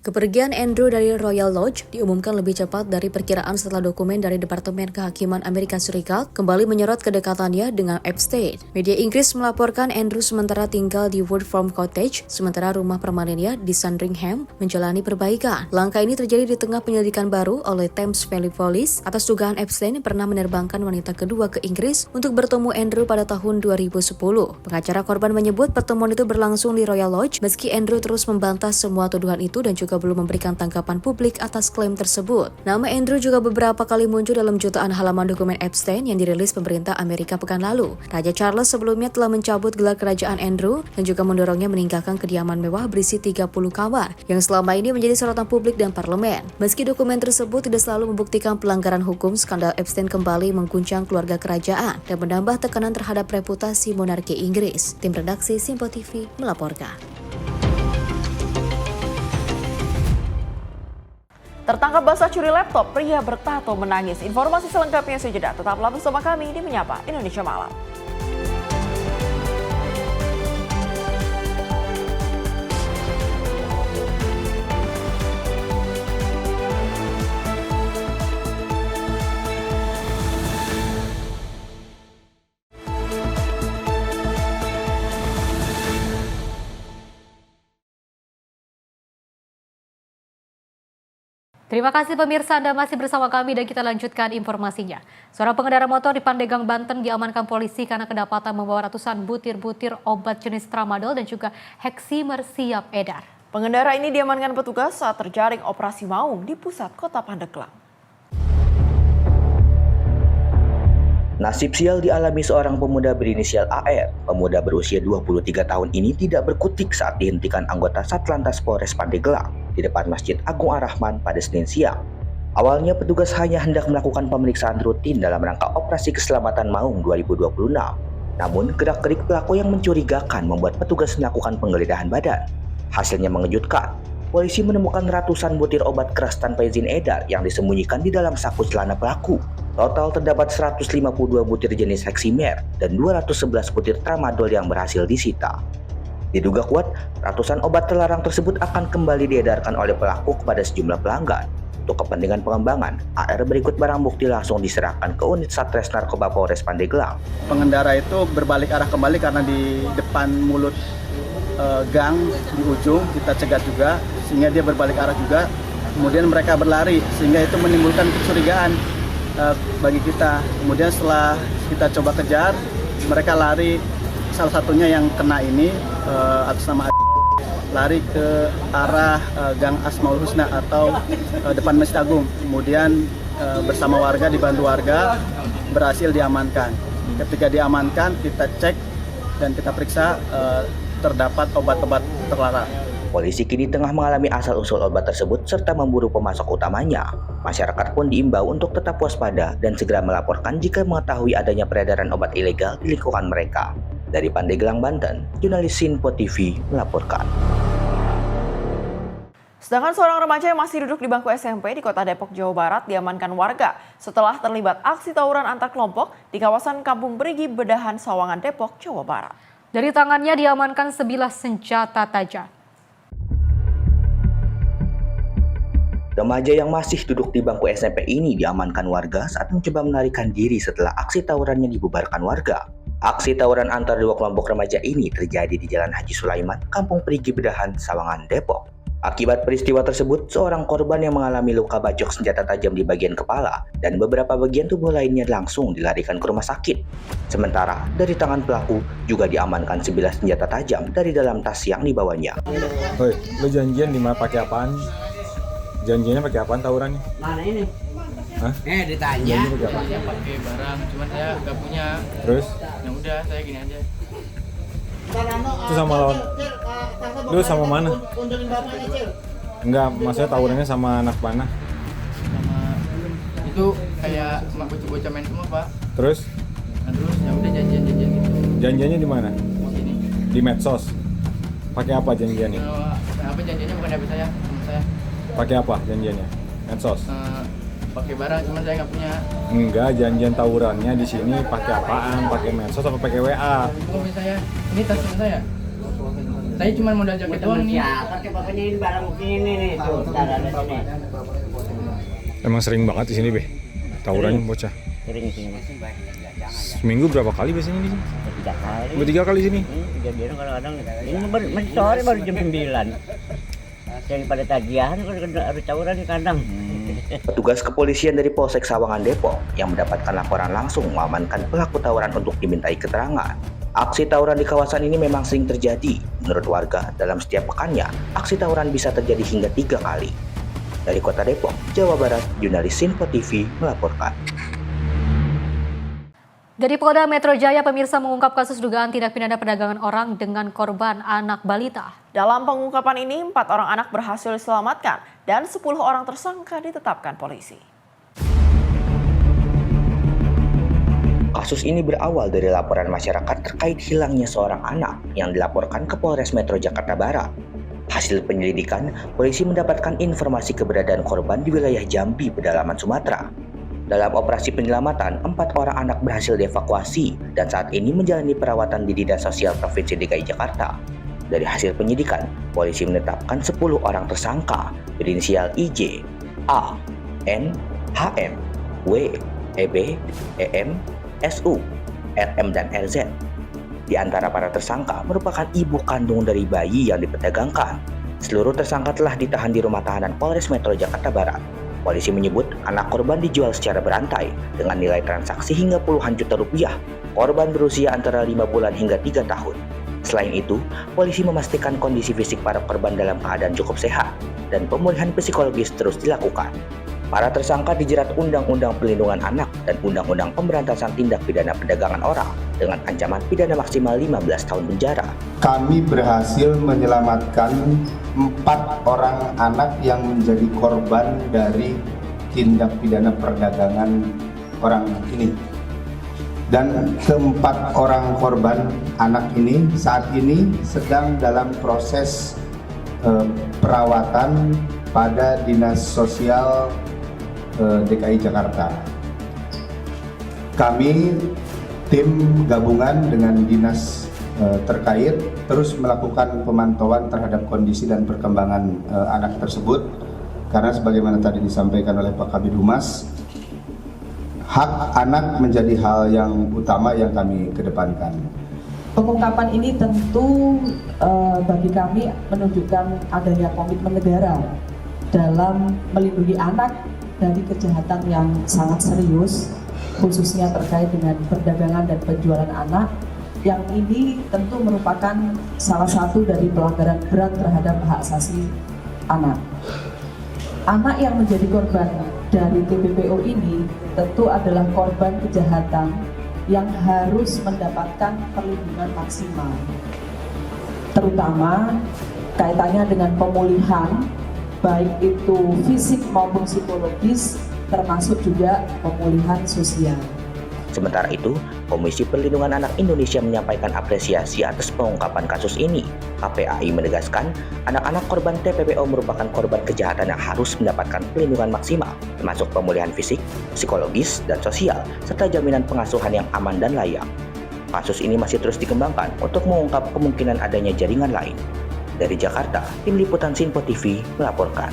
Kepergian Andrew dari Royal Lodge diumumkan lebih cepat dari perkiraan setelah dokumen dari Departemen Kehakiman Amerika Serikat kembali menyorot kedekatannya dengan Epstein. Media Inggris melaporkan Andrew sementara tinggal di Woodford Cottage, sementara rumah permanennya di Sandringham menjalani perbaikan. Langkah ini terjadi di tengah penyelidikan baru oleh Thames Valley Police atas dugaan Epstein pernah menerbangkan wanita kedua ke Inggris untuk bertemu Andrew pada tahun 2010. Pengacara korban menyebut pertemuan itu berlangsung di Royal Lodge, meski Andrew terus membantah semua tuduhan itu dan juga belum memberikan tanggapan publik atas klaim tersebut. Nama Andrew juga beberapa kali muncul dalam jutaan halaman dokumen Epstein yang dirilis pemerintah Amerika pekan lalu. Raja Charles sebelumnya telah mencabut gelar kerajaan Andrew dan juga mendorongnya meninggalkan kediaman mewah berisi 30 kamar yang selama ini menjadi sorotan publik dan parlemen. Meski dokumen tersebut tidak selalu membuktikan pelanggaran hukum, skandal Epstein kembali mengguncang keluarga kerajaan dan menambah tekanan terhadap reputasi monarki Inggris. Tim redaksi Simpo TV melaporkan. Tertangkap basah curi laptop, pria bertato menangis. Informasi selengkapnya sejenak. Tetaplah bersama kami di Menyapa Indonesia Malam. Terima kasih pemirsa, Anda masih bersama kami dan kita lanjutkan informasinya. Seorang pengendara motor di Pandeglang, Banten diamankan polisi karena kedapatan membawa ratusan butir-butir obat jenis tramadol dan juga heximer siap edar. Pengendara ini diamankan petugas saat terjaring operasi maung di pusat kota Pandeglang. Nasib sial dialami seorang pemuda berinisial AR. Pemuda berusia 23 tahun ini tidak berkutik saat dihentikan anggota Satlantas Polres Pandeglang di depan Masjid Agung Ar-Rahman pada Senin siang. Awalnya petugas hanya hendak melakukan pemeriksaan rutin dalam rangka Operasi Keselamatan Maung 2026. Namun gerak-gerik pelaku yang mencurigakan membuat petugas melakukan penggeledahan badan. Hasilnya mengejutkan. Polisi menemukan ratusan butir obat keras tanpa izin edar yang disembunyikan di dalam saku celana pelaku. Total terdapat 152 butir jenis heximer dan 211 butir tramadol yang berhasil disita. Diduga kuat, ratusan obat terlarang tersebut akan kembali diedarkan oleh pelaku kepada sejumlah pelanggan. Untuk kepentingan pengembangan, AR berikut barang bukti langsung diserahkan ke unit Satres Narkoba Polres Pandeglang. Pengendara itu berbalik arah kembali karena di depan mulut gang di ujung kita cegat juga, sehingga dia berbalik arah juga. Kemudian mereka berlari sehingga itu menimbulkan kecurigaan bagi kita. Kemudian setelah kita coba kejar, mereka lari. Salah satunya yang kena ini atas nama lari ke arah Gang Asmaul Husna atau depan Masjid Agung. Kemudian bersama warga, dibantu warga, berhasil diamankan. Ketika diamankan, kita cek dan kita periksa terdapat obat-obat terlarang. Polisi kini tengah mengalami asal-usul obat tersebut serta memburu pemasok utamanya. Masyarakat pun diimbau untuk tetap waspada dan segera melaporkan jika mengetahui adanya peredaran obat ilegal di lingkungan mereka. Dari Pandeglang, Banten, jurnalis Sinpo TV melaporkan. Sedangkan seorang remaja yang masih duduk di bangku SMP di Kota Depok, Jawa Barat diamankan warga setelah terlibat aksi tawuran antar kelompok di kawasan Kampung Berigi, Bedahan, Sawangan, Depok, Jawa Barat. Dari tangannya diamankan sebilah senjata tajam. Remaja yang masih duduk di bangku SMP ini diamankan warga saat mencoba melarikan diri setelah aksi tawurannya dibubarkan warga. Aksi tawuran antar dua kelompok remaja ini terjadi di Jalan Haji Sulaiman, Kampung Perigi, Bedahan, Sawangan, Depok. Akibat peristiwa tersebut, seorang korban yang mengalami luka bacok senjata tajam di bagian kepala dan beberapa bagian tubuh lainnya langsung dilarikan ke rumah sakit. Sementara, dari tangan pelaku juga diamankan sebilah senjata tajam dari dalam tas yang dibawanya. Hoi, lo janjian di mana pakai apaan? Janjiannya pakai apaan tawurannya? Mana ini? Hah? Ditanya. Saya pakai barang, cuman saya nggak punya. Terus? Ya udah, saya gini aja. Itu sama lawan? Lu sama mana? Enggak, maksudnya tawurannya sama anak mana? Sama itu kayak bocah-bocah main semua, Pak. Terus? Nah, terus ya udah janjian gitu. Janjiannya di mana? Sini. Di medsos. Pakai apa janjiannya? Apa janjiannya bukan dari saya, sama saya. Pakai apa janjiannya? Medsos. Pakai barang, cuman saya nggak punya. Enggak, janjian tawurannya di sini pakai apaan? Pakai medsos atau pakai WA? Oh, saya. Ini tasnya saya. Saya cuma modal jaket doang nih. Pakainya ini barang mungkin ini nih. Tuh, ada sini. Emang sering banget di sini, Be? Tawurannya bocah. Sering di sini. Seminggu berapa kali biasanya di sini? 3 kali. 3 kali sini? Kejadian kadang-kadang. Ini masih sore baru jam 9. Yang pada tagihan harus tawuran di kandang. Petugas kepolisian dari Polsek Sawangan, Depok yang mendapatkan laporan langsung mengamankan pelaku tawuran untuk dimintai keterangan. Aksi tawuran di kawasan ini memang sering terjadi. Menurut warga, dalam setiap pekannya, aksi tawuran bisa terjadi hingga 3 kali. Dari Kota Depok, Jawa Barat, jurnalis Sinpo TV melaporkan. Dari Polda Metro Jaya, pemirsa mengungkap kasus dugaan tindak pidana perdagangan orang dengan korban anak balita. Dalam pengungkapan ini, 4 orang anak berhasil diselamatkan dan 10 orang tersangka ditetapkan polisi. Kasus ini berawal dari laporan masyarakat terkait hilangnya seorang anak yang dilaporkan ke Polres Metro Jakarta Barat. Hasil penyelidikan, polisi mendapatkan informasi keberadaan korban di wilayah Jambi, pedalaman Sumatera. Dalam operasi penyelamatan, 4 orang anak berhasil dievakuasi dan saat ini menjalani perawatan di Dinas Sosial Provinsi DKI Jakarta. Dari hasil penyidikan, polisi menetapkan 10 orang tersangka berinisial IJ, A, N, HM, W, EB, EM, SU, RM, dan RZ. Di antara para tersangka merupakan ibu kandung dari bayi yang diperdagangkan. Seluruh tersangka telah ditahan di rumah tahanan Polres Metro Jakarta Barat. Polisi menyebut anak korban dijual secara berantai dengan nilai transaksi hingga puluhan juta rupiah. Korban berusia antara 5 bulan hingga 3 tahun. Selain itu, polisi memastikan kondisi fisik para korban dalam keadaan cukup sehat dan pemulihan psikologis terus dilakukan. Para tersangka dijerat Undang-Undang Perlindungan Anak dan Undang-Undang Pemberantasan Tindak Pidana Perdagangan Orang dengan ancaman pidana maksimal 15 tahun penjara. Kami berhasil menyelamatkan 4 orang anak yang menjadi korban dari tindak pidana perdagangan orang ini. Dan keempat orang korban anak ini saat ini sedang dalam proses perawatan pada Dinas Sosial DKI Jakarta. Kami tim gabungan dengan dinas terkait terus melakukan pemantauan terhadap kondisi dan perkembangan anak tersebut karena sebagaimana tadi disampaikan oleh Pak Kabid Humas, hak anak menjadi hal yang utama yang kami kedepankan. Pengungkapan ini tentu bagi kami menunjukkan adanya komitmen negara dalam melindungi anak dari kejahatan yang sangat serius, khususnya terkait dengan perdagangan dan penjualan anak, yang ini tentu merupakan salah satu dari pelanggaran berat terhadap hak asasi anak. Anak yang menjadi korban dari TPPO ini tentu adalah korban kejahatan yang harus mendapatkan perlindungan maksimal, terutama kaitannya dengan pemulihan, baik itu fisik maupun psikologis, termasuk juga pemulihan sosial. Sementara itu, Komisi Perlindungan Anak Indonesia menyampaikan apresiasi atas pengungkapan kasus ini. KPAI menegaskan, anak-anak korban TPPO merupakan korban kejahatan yang harus mendapatkan perlindungan maksimal, termasuk pemulihan fisik, psikologis, dan sosial, serta jaminan pengasuhan yang aman dan layak. Kasus ini masih terus dikembangkan untuk mengungkap kemungkinan adanya jaringan lain. Dari Jakarta, Tim Liputan Sinpo TV melaporkan.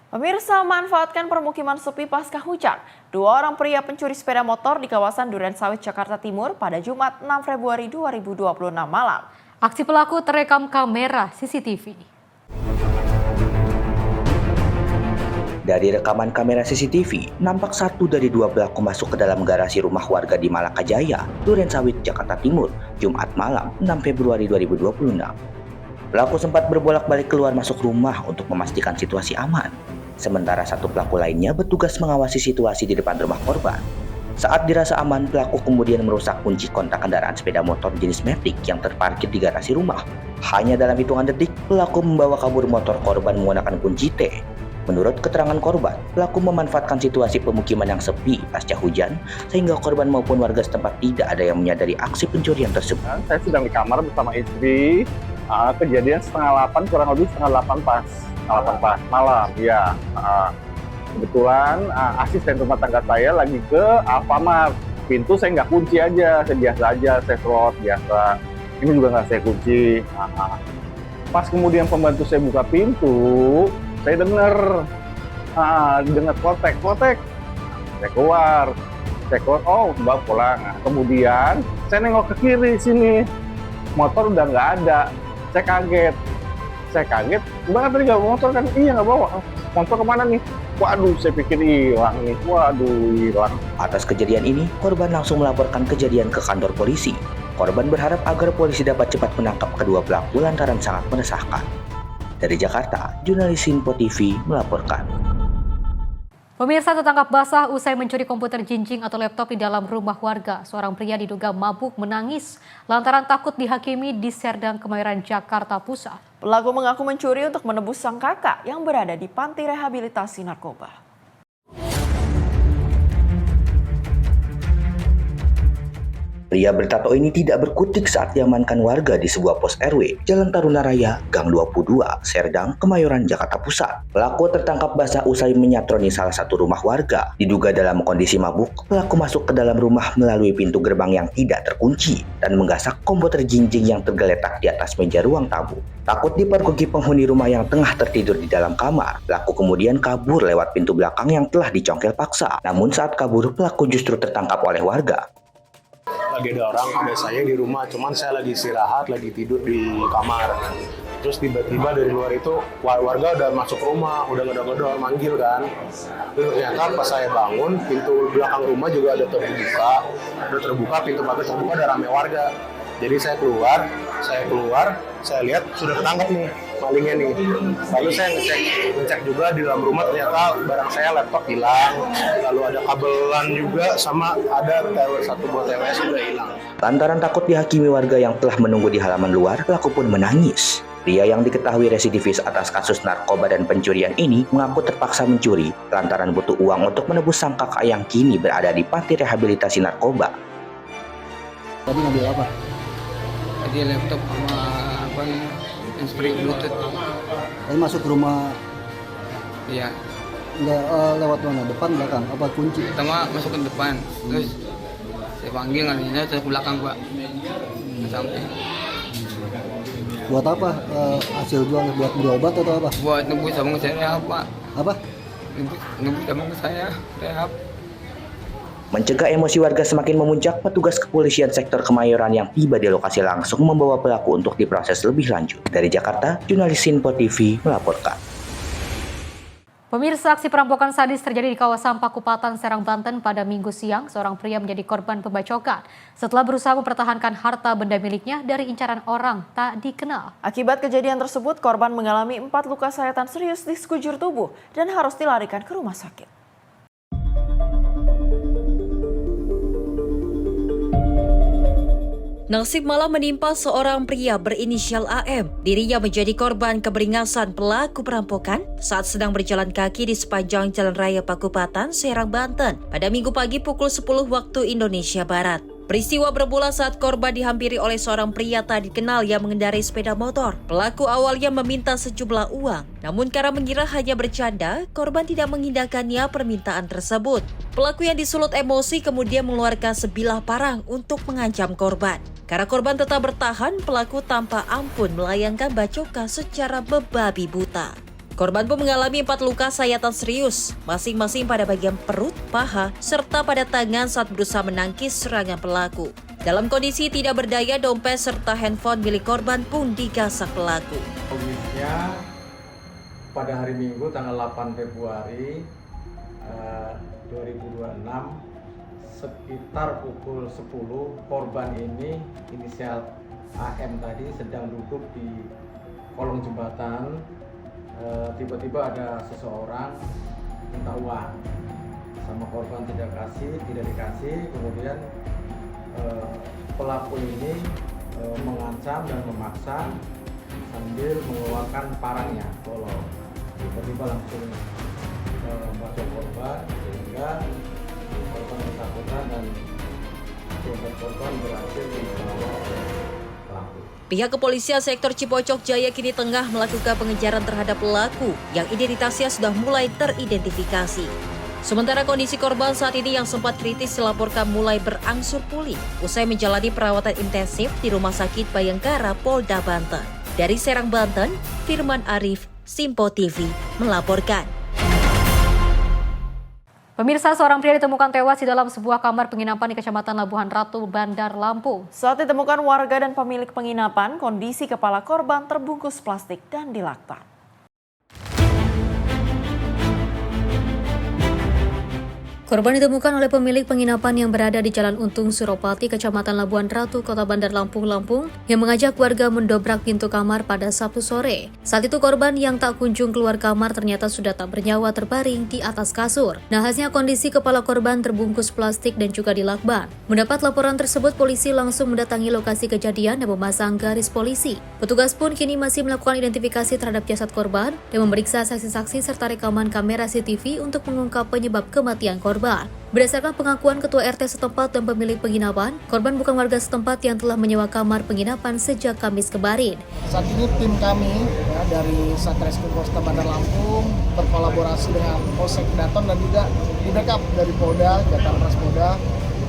Pemirsa, manfaatkan permukiman sepi pasca hujan. 2 orang pria pencuri sepeda motor di kawasan Durensawit, Jakarta Timur pada Jumat 6 Februari 2026 malam. Aksi pelaku terekam kamera CCTV. Dari rekaman kamera CCTV, nampak 1 dari 2 pelaku masuk ke dalam garasi rumah warga di Malaka Jaya, Durensawit, Jakarta Timur, Jumat malam 6 Februari 2026. Pelaku sempat berbolak-balik keluar masuk rumah untuk memastikan situasi aman. Sementara 1 pelaku lainnya bertugas mengawasi situasi di depan rumah korban. Saat dirasa aman, pelaku kemudian merusak kunci kontak kendaraan sepeda motor jenis Matic yang terparkir di garasi rumah. Hanya dalam hitungan detik, pelaku membawa kabur motor korban menggunakan kunci T. Menurut keterangan korban, pelaku memanfaatkan situasi pemukiman yang sepi pasca hujan, sehingga korban maupun warga setempat tidak ada yang menyadari aksi pencurian tersebut. Saya sedang di kamar bersama istri, kejadian 7:30 kurang lebih 7:30 pas malam, ya. Kebetulan asisten rumah tangga saya lagi ke Alfamart. Pintu saya nggak kunci aja, saya biasa aja, saya slot biasa. Ini juga nggak saya kunci. Pas kemudian pembantu saya buka pintu, saya dengar klotek. Saya keluar, oh Mbak pulang. Kemudian saya nengok ke kiri sini, motor udah nggak ada. Saya kaget, Mbak tadi nggak bawa motor kan? Iya nggak bawa. Motor kemana nih? Waduh, saya pikir hilang nih. Waduh, hilang. Atas kejadian ini, korban langsung melaporkan kejadian ke kantor polisi. Korban berharap agar polisi dapat cepat menangkap kedua pelaku lantaran sangat meresahkan. Dari Jakarta, jurnalis Sinpo TV melaporkan. Pemirsa, tertangkap basah usai mencuri komputer jinjing atau laptop di dalam rumah warga. Seorang pria diduga mabuk menangis lantaran takut dihakimi di Serdang, Kemayoran, Jakarta Pusat. Pelaku mengaku mencuri untuk menebus sang kakak yang berada di panti rehabilitasi narkoba. Pria bertato ini tidak berkutik saat diamankan warga di sebuah pos RW, Jalan Taruna Raya, Gang 22, Serdang, Kemayoran, Jakarta Pusat. Pelaku tertangkap basah usai menyatroni salah satu rumah warga. Diduga dalam kondisi mabuk, pelaku masuk ke dalam rumah melalui pintu gerbang yang tidak terkunci dan menggasak komputer jinjing yang tergeletak di atas meja ruang tamu. Takut dipergoki penghuni rumah yang tengah tertidur di dalam kamar, pelaku kemudian kabur lewat pintu belakang yang telah dicongkel paksa. Namun saat kabur, pelaku justru tertangkap oleh warga. Lagi ada orang, ada saya di rumah, cuman saya lagi istirahat, lagi tidur di kamar. Terus tiba-tiba dari luar itu warga udah masuk rumah, udah ngedor-ngedor, manggil kan. Terus ternyata pas saya bangun, pintu belakang rumah juga ada terbuka, pintu pagar terbuka, ada rame warga. Jadi saya keluar, saya lihat sudah ketangkap nih malingnya nih. Lalu saya ngecek juga di dalam rumah, ternyata barang saya laptop hilang, lalu ada kabelan juga, sama ada satu buah TWS sudah hilang. Lantaran takut dihakimi warga yang telah menunggu di halaman luar, pelaku pun menangis. Pria yang diketahui residivis atas kasus narkoba dan pencurian ini mengaku terpaksa mencuri lantaran butuh uang untuk menebus sang kakak yang kini berada di panti rehabilitasi narkoba. Tadi ngambil apa? Tadi laptop sama handsfree bluetooth. Tadi masuk ke rumah. Iya. Nggak lewat mana? Depan, belakang? Apa kunci? Pertama masuk ke depan, terus saya panggil nggak terus ke belakang Pak. Sampai. Buat apa hasil jualnya? Buat beli obat atau apa? Buat nebus tabung saya Pak. Apa? Nebus tabung saya rehab. Mencegah emosi warga semakin memuncak, petugas kepolisian sektor Kemayoran yang tiba di lokasi langsung membawa pelaku untuk diproses lebih lanjut. Dari Jakarta, jurnalis Sinpo TV melaporkan. Pemirsa, aksi perampokan sadis terjadi di kawasan Pakupatan, Serang, Banten pada Minggu siang. Seorang pria menjadi korban pembacokan setelah berusaha mempertahankan harta benda miliknya dari incaran orang tak dikenal. Akibat kejadian tersebut, korban mengalami 4 luka sayatan serius di sekujur tubuh dan harus dilarikan ke rumah sakit. Nasib malam menimpa seorang pria berinisial AM. Dirinya menjadi korban keberingasan pelaku perampokan saat sedang berjalan kaki di sepanjang Jalan Raya Pakupatan, Serang, Banten pada Minggu pagi pukul 10 waktu Indonesia Barat. Peristiwa bermula saat korban dihampiri oleh seorang pria tak dikenal yang mengendarai sepeda motor. Pelaku awalnya meminta sejumlah uang, namun karena mengira hanya bercanda, korban tidak mengindahkannya permintaan tersebut. Pelaku yang disulut emosi kemudian mengeluarkan sebilah parang untuk mengancam korban. Karena korban tetap bertahan, pelaku tanpa ampun melayangkan bacokan secara membabi buta. Korban pun mengalami 4 luka sayatan serius, masing-masing pada bagian perut, paha, serta pada tangan saat berusaha menangkis serangan pelaku. Dalam kondisi tidak berdaya, dompet serta handphone milik korban pun digasak pelaku. Kondisinya pada hari Minggu tanggal 8 Februari 2026 sekitar pukul 10, korban ini inisial AM tadi sedang duduk di kolong jembatan. Tiba-tiba ada seseorang minta uang sama korban, tidak dikasih. Kemudian pelaku ini mengancam dan memaksa sambil mengeluarkan parangnya, golok. Tiba-tiba langsung membacok korban sehingga korban ketakutan dan dompet korban berhasil dibawa pelaku. Pihak kepolisian sektor Cipocok Jaya kini tengah melakukan pengejaran terhadap pelaku yang identitasnya sudah mulai teridentifikasi. Sementara kondisi korban saat ini yang sempat kritis dilaporkan mulai berangsur pulih usai menjalani perawatan intensif di Rumah Sakit Bayangkara Polda Banten. Dari Serang, Banten, Firman Arif, Simpo TV melaporkan. Pemirsa, seorang pria ditemukan tewas di dalam sebuah kamar penginapan di Kecamatan Labuhan Ratu, Bandar Lampung. Saat ditemukan warga dan pemilik penginapan, kondisi kepala korban terbungkus plastik dan dilakban. Korban ditemukan oleh pemilik penginapan yang berada di Jalan Untung Suropati, Kecamatan Labuhan Ratu, Kota Bandar Lampung, yang mengajak warga mendobrak pintu kamar pada Sabtu sore. Saat itu korban yang tak kunjung keluar kamar ternyata sudah tak bernyawa terbaring di atas kasur. Nahasnya kondisi kepala korban terbungkus plastik dan juga dilakban. Mendapat laporan tersebut, polisi langsung mendatangi lokasi kejadian dan memasang garis polisi. Petugas pun kini masih melakukan identifikasi terhadap jasad korban dan memeriksa saksi-saksi serta rekaman kamera CCTV untuk mengungkap penyebab kematian korban. Berdasarkan pengakuan Ketua RT setempat dan pemilik penginapan, korban bukan warga setempat yang telah menyewa kamar penginapan sejak Kamis kemarin. Saat ini tim kami dari Satreskrim Polresta Bandar Lampung berkolaborasi dengan Polsek Daton dan juga di backup dari Polda, Jakarta Polda.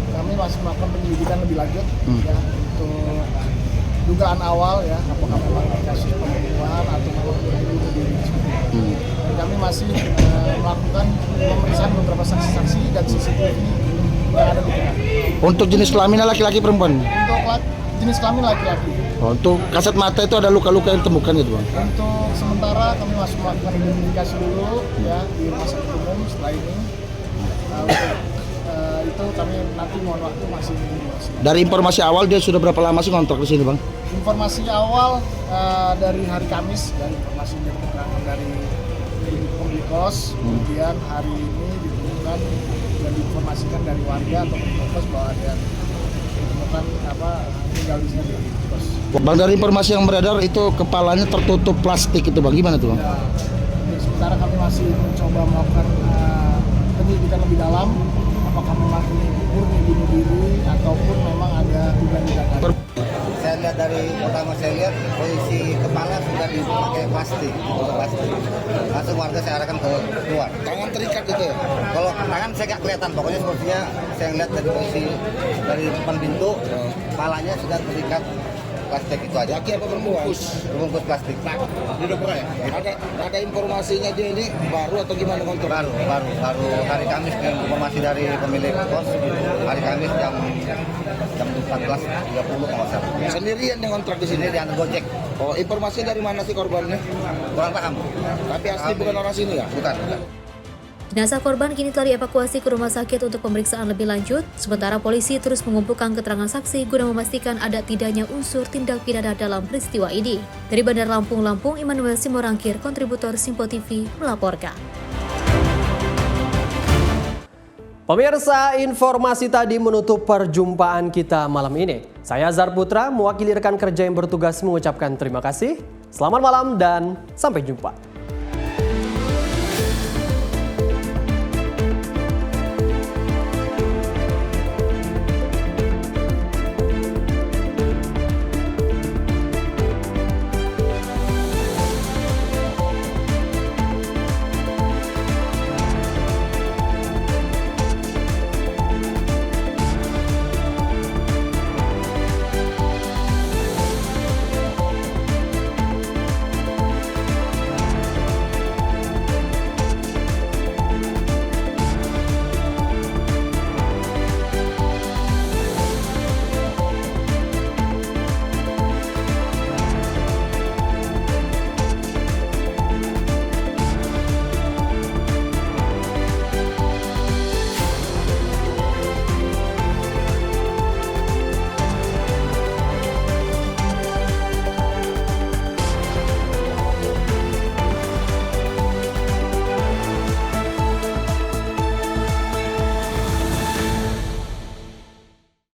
Kami masih melakukan penyelidikan lebih lanjut untuk dugaan awal apakah memang kasus pembunuhan atau bunuh diri. Kami masih melakukan pemeriksaan beberapa saksi-saksi dan CCTV yang ada di tengah. Untuk jenis kelaminnya laki-laki perempuan? Untuk jenis kelamin laki-laki. Untuk kasat mata itu ada luka-luka yang ditemukan gitu Bang? Untuk sementara kami masih melakukan identifikasi dulu di rumah sakit umum setelah ini. Itu kami nanti mohon waktu masih. Dari informasi awal dia sudah berapa lama sih ngontrak di sini Bang? Informasi awal dari hari Kamis, dari informasi dari pemilik kos, kemudian hari ini ditemukan dan diinformasikan dari warga atau pemilik kos bahwa ada ditemukan tinggal di sini di kos. Bang, dari informasi yang beredar itu kepalanya tertutup plastik itu Bang, gimana tuh Bang? Sementara kami masih mencoba melakukan penyelidikan lebih dalam apakah memang ini murni bunuh diri ataupun memang ada dugaan-dugaan. Saya lihat dari pertama saya lihat posisi kepala sudah dipakai plastik. Langsung warga saya arahkan ke luar. Tangan terikat gitu ya? Kalau tangan saya nggak kelihatan, pokoknya sepertinya saya lihat dari posisi dari depan pintu, kepalanya sudah terikat plastik itu aja. Laki apa berbungkus? Berbungkus plastik. Udah pernah ya? Ada informasinya dia ini baru atau gimana kontrol? Baru hari Kamis informasi dari pemilik kos hari Kamis jam 14.30 kalau nggak salah. Sendirian yang kontrak di sini? Sendirian Gojek. Oh, informasi dari mana sih korbannya? Kurang paham. Tapi asli bukan orang sini ya? Bukan. Jenazah korban kini telah dievakuasi ke rumah sakit untuk pemeriksaan lebih lanjut, sementara polisi terus mengumpulkan keterangan saksi guna memastikan ada tidaknya unsur tindak pidana dalam peristiwa ini. Dari Bandar Lampung, Immanuel Simorangkir, kontributor Simpo TV, melaporkan. Pemirsa, informasi tadi menutup perjumpaan kita malam ini. Saya Azhar Putra, mewakili rekan kerja yang bertugas mengucapkan terima kasih. Selamat malam dan sampai jumpa.